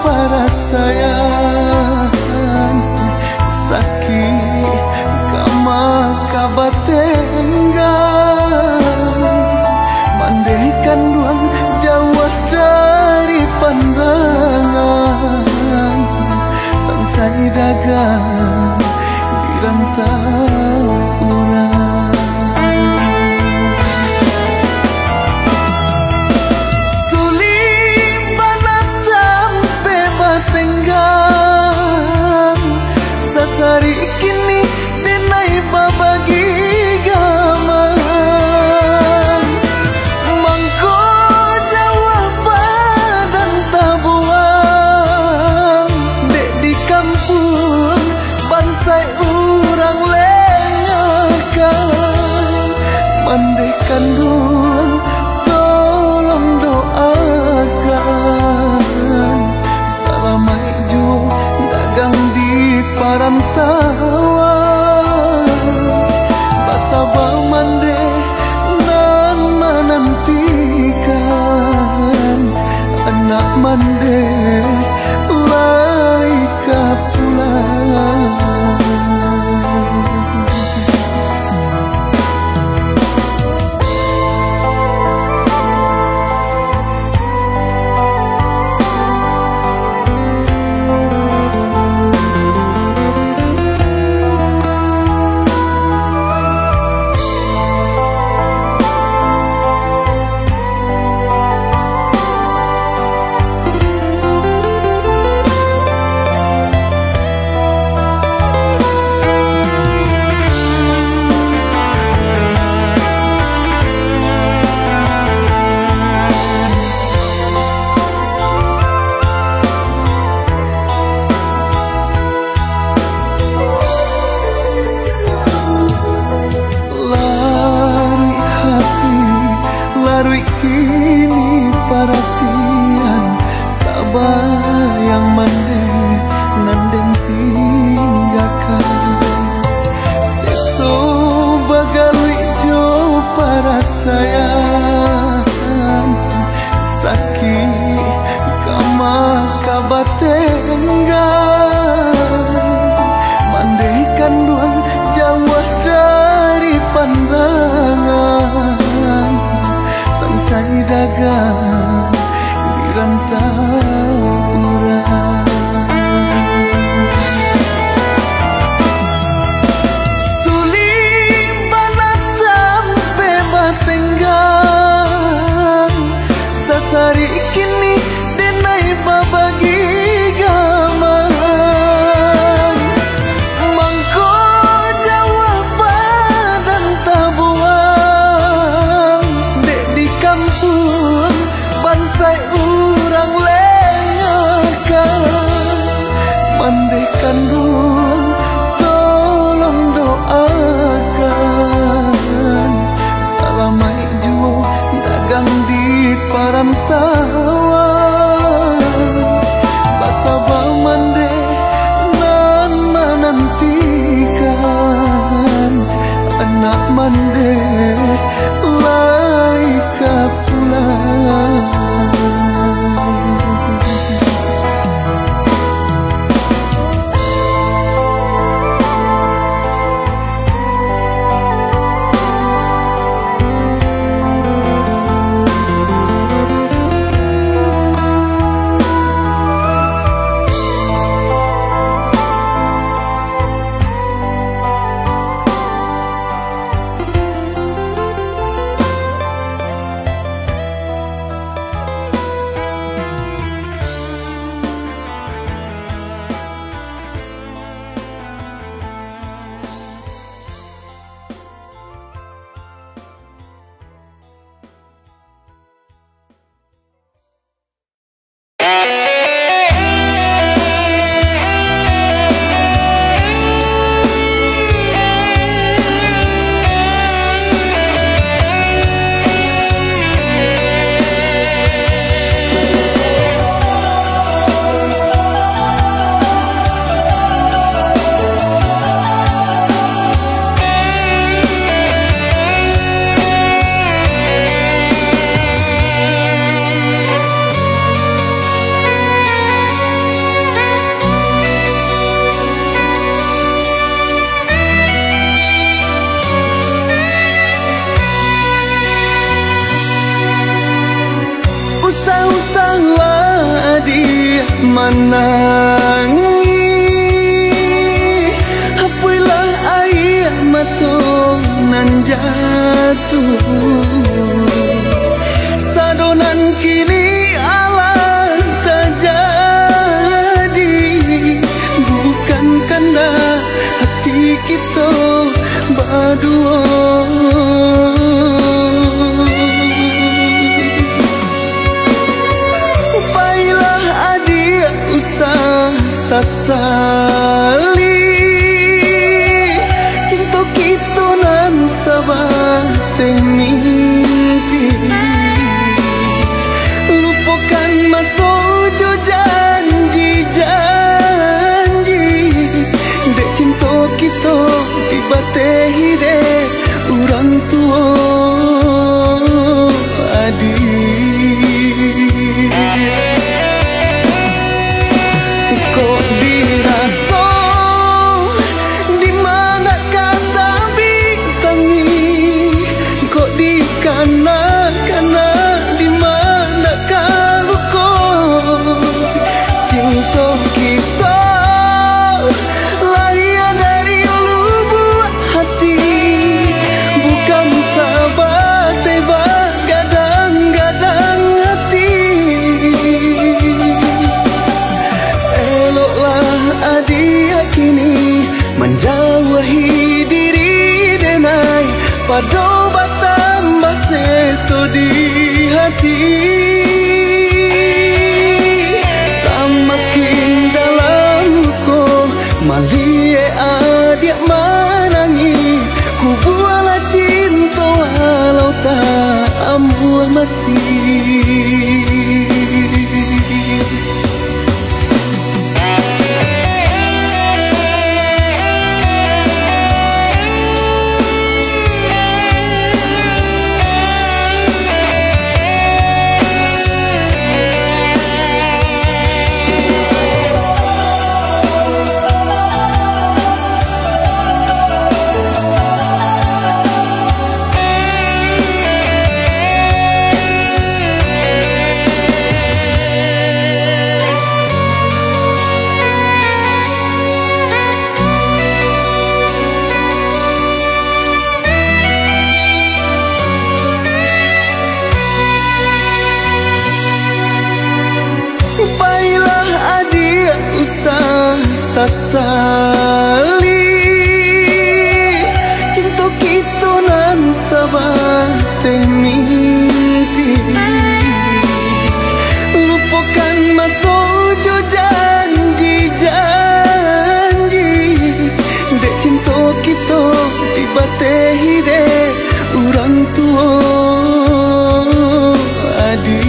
para sayang sakit kama kabatenggang mandekan ruang jauh dari pandangan sansai dagang di rantau urang sulit banatam pebatenggang sasari kini denai babagi gaman mangko jawab badan tabuang dek di kampung bansai urang lenyakan mandekan ruang tolong doakan salamai juang dagang di parantauan basabah mande nan menantikan anak mande laika pulang larui kini perhatian tak bayang mande nandeng tinggalkan seso bagalui jo para sayang sakit kama kabatenggang mandekan ruang jauh dari pandangan sansai dagang di rantau urang sulit banatam pebatenggang sasari kini denai babagi gaman mangko jawab badan tabuang dek di kampung bansai urang lenyakan mandekan ruang tolong doakan salamai juo dagang di parantauan basabah mande nan menantikan anak mande laika pulang manangi hapuilah air mato nan jatuh sadonan kini alam terjadi bukan karena hati kita berdua. Sasali cinta kita nan sabate mimpi lupakan masa jo janji-janji dek cinta kita dibatehi dek orang tua adik. Kok dirasa di mana kata bintangi kok dikana-kana di mana luka cinta kita lahir dari lubuk hati bukan sahabat tebak gadang-gadang hati. Adik kini menjauhi diri denai pada batam baseso di hati samakin dalam luka malie adik menangi ku bualah cinta walau tak ambuh mati. Sasali cinta kita nan sabate mimpi lupakan masa jo janji-janji dek cinta kita dibatehi dek orang tua adik.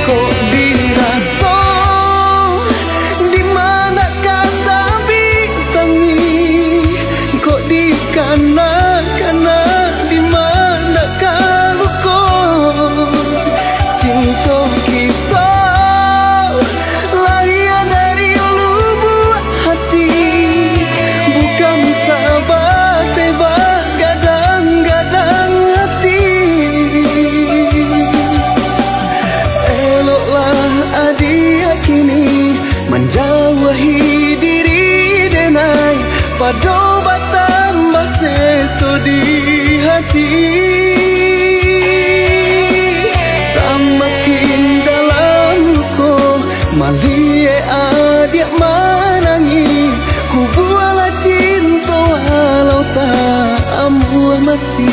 Kok dirasa di mana kata bintangi kok dikana-kana di mana luka cinta kita lahir dari lubuk hati bukan sahabat tebak gadang-gadang hati. Adik kini menjauhi diri denai pada batam baseso di hati samakin dalam luka malie adik menangi ku bualah cinta walau tak ambuh mati.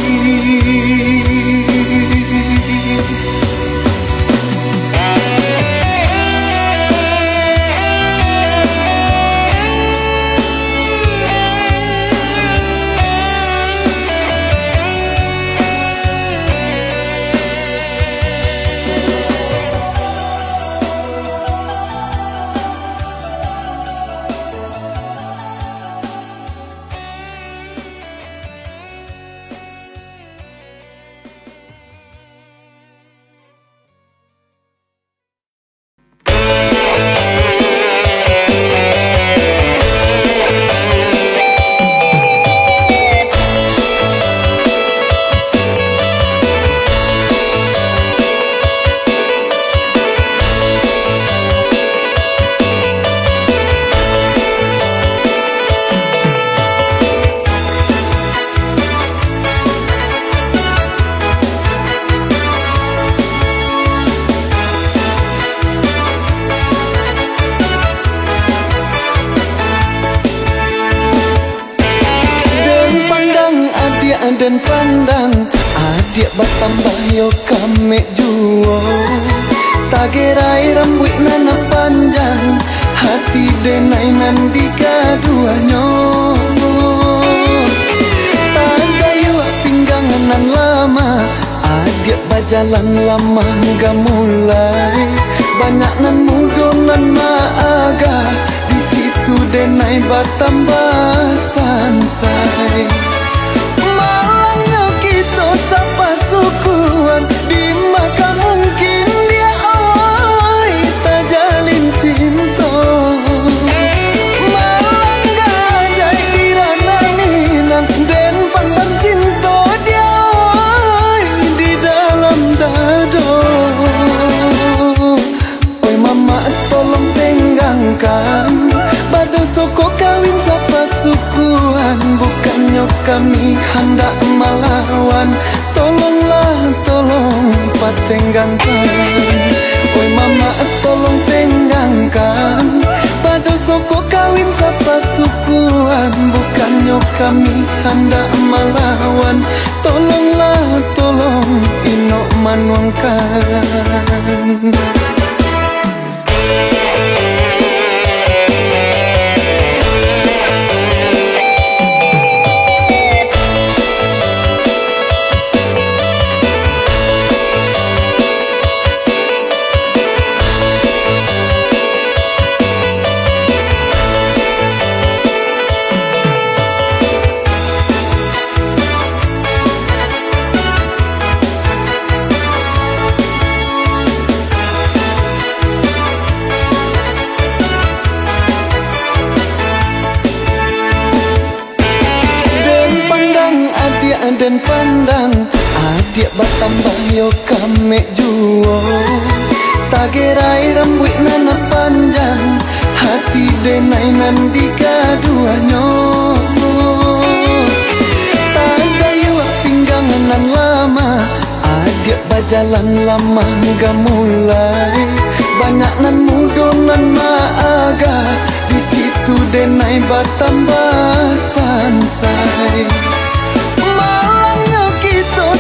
dan pandang adik batambah yo kame juo. Tagerai rambut nana panjang, hati denai nandi kaduanyo. Tagayu pinggangan lama, adik bajalan lama gak mulai. Banyak nan mudo nan maaga, di situ denai batambah sansai. Malangnya kita sapa sukuan, di maka mungkin dia awai tak jalin cinta. Malang gajai dirana minang, dan pandang cinta dia awai di dalam dado. Oi mama tolong tenggangkan, bado soko kawin sapa sukuan, bukannya kami hendak melawan. Tolonglah tolong patenggangkan. Oi mama tolong tenggangkan, bado soko kawin sapa sukuan, bukannya kami hendak melawan. Tolonglah tolong inok manuangkan. Dan pandang adik batambah yo kame juo. Tagerai rambut nana panjang, hati denai nandi kaduanyo. Tagayu pinggangan nan lama, adik bajalan lama gak mulai. Banyak nan mudo nan maaga, di situ denai batambah sansai.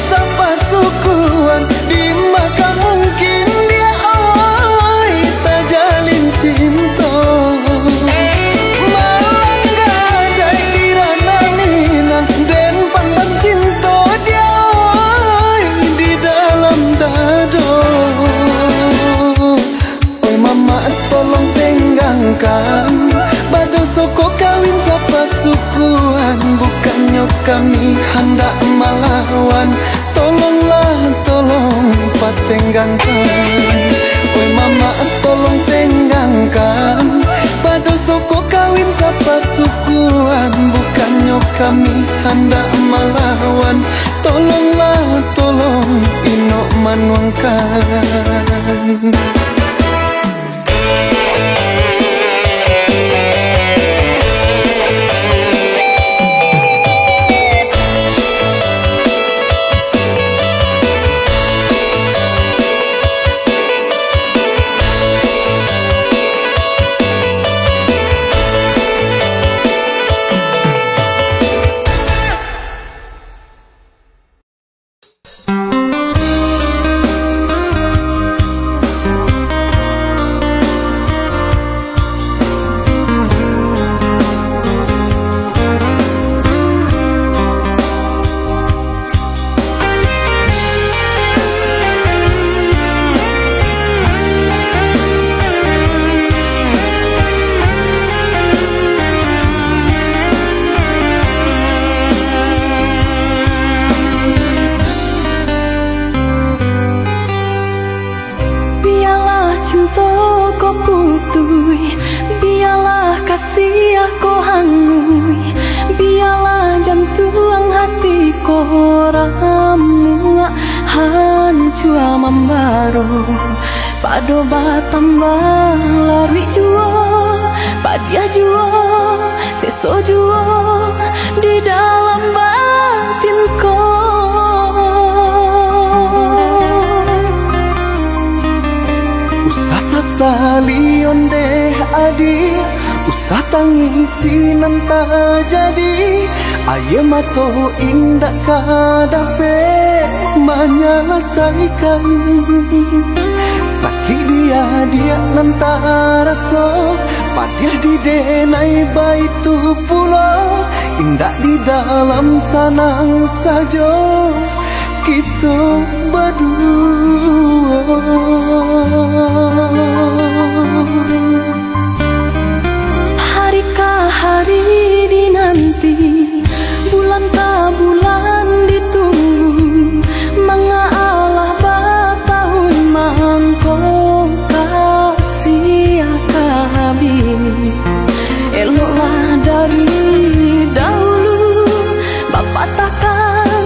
Sapa sukuan, di maka mungkin dia awai tak jalin cinta. Malang gajai dirana minang, dan pandang cinta dia awai di dalam dado. Oi mama tolong tenggangkan, bado soko kawin sapa sukuan, bukannya kami hendak melawan. Tolonglah tolong patenggangkan. Oi mama tolong tenggangkan, bado soko kawin sapa sukuan, bukannya kami hendak melawan. Tolonglah tolong inok manuangkan. Koramu hancur membaro, pado batambah lari juo, padia juo, seso juo di dalam batinku. Usah salion deh adi, usah tangisi nan tak jadi. Aye mato indah kadape menyelesaikan sakit dia nantara so padiah di denai baitu pulau indah di dalam sanang saja kita berdua. Hari ke hari dinanti, bulan ke bulan ditunggu, mengalah batahun mangko kasih kami. Eloklah dari dahulu, bapak takkan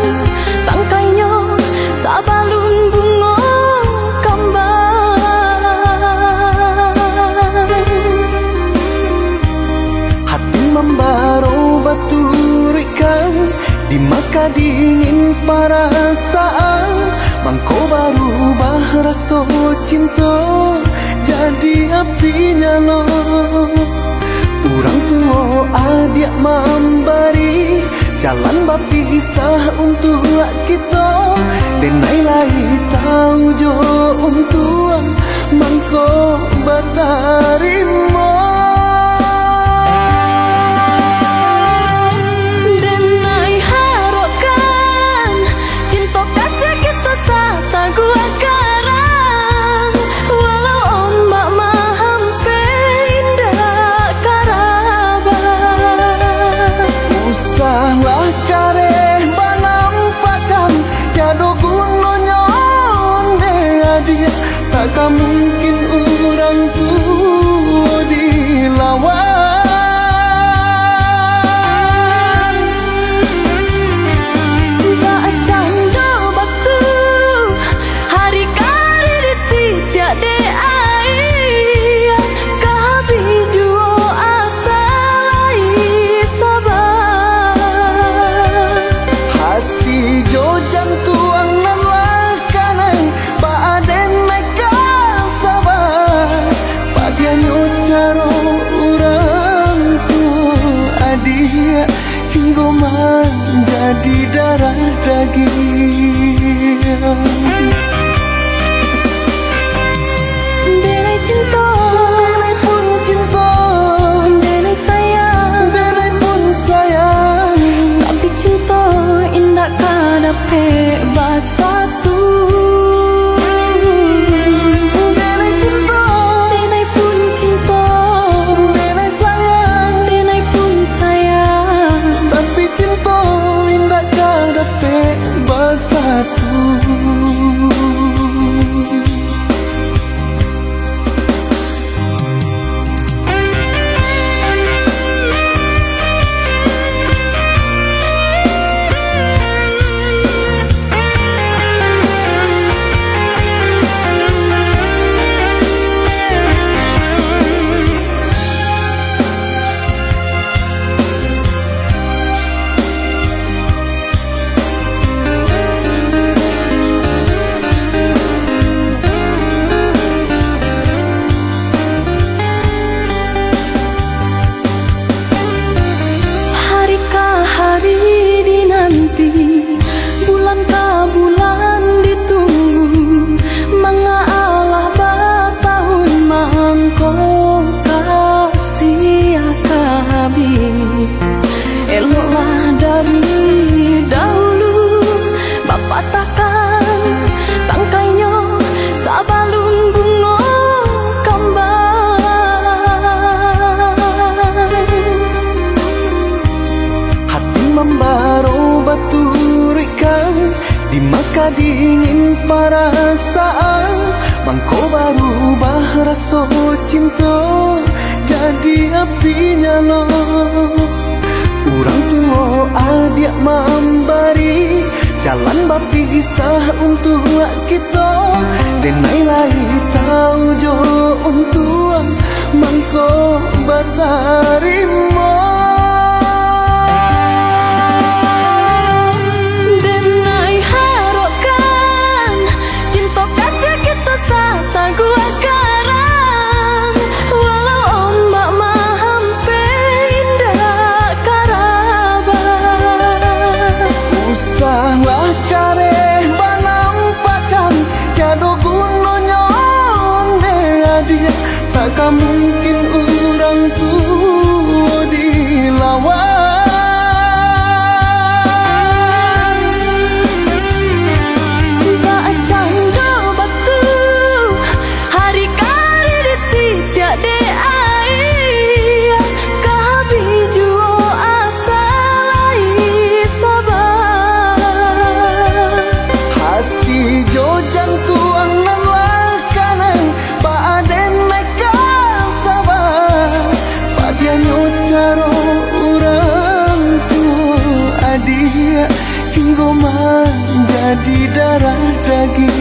tangkainya sabalun bunga kembang. Hati membaro baturikan di maka dingin perasaan mangko baru rasa cinta jadi api nyala. Orang tua adik memberi jalan berpisah untuk kita denai lai tahu jo untuk mangko batarimo. Denai harokan cinta kasih kita sata gua karang, walau ombak mahampe indah karabat. Usahlah kareh banampakan jado gunanya dia takkan mungkin orang tua dilawan. Bacanda batu hari kali ditidak de ai kabi juo asai sabar. Hati jo jantuang nan lakanan baaden neka sabar padianyo caro orang tua adia hingga menjadi darah daging. Denai cinta, Denai pun cinta, denai sayang, denai pun sayang. tapi cinta indah kadape basatu. Denai cinta, Denai pun cinta, denai sayang. denai pun sayang, Tapi cinta indah kadape bersatu. hari ke hari dinanti, bulan ke bulan ditunggu, mengalah batahun mangko kasih kami. Eloklah dari dahulu, bapak takkan tangkainya sabalun bunga kembang. Hati membaro baturikan di maka dingin perasaan mangko baru rasa cinta jadi api nyala. Orang tua adik memberi jalan berpisah untuk kita denai lai tahu jo untuk mangko batarimo. Denai harokan cinta kasih kita sata gua karang, walau ombak mahampe indah karabat. darah daging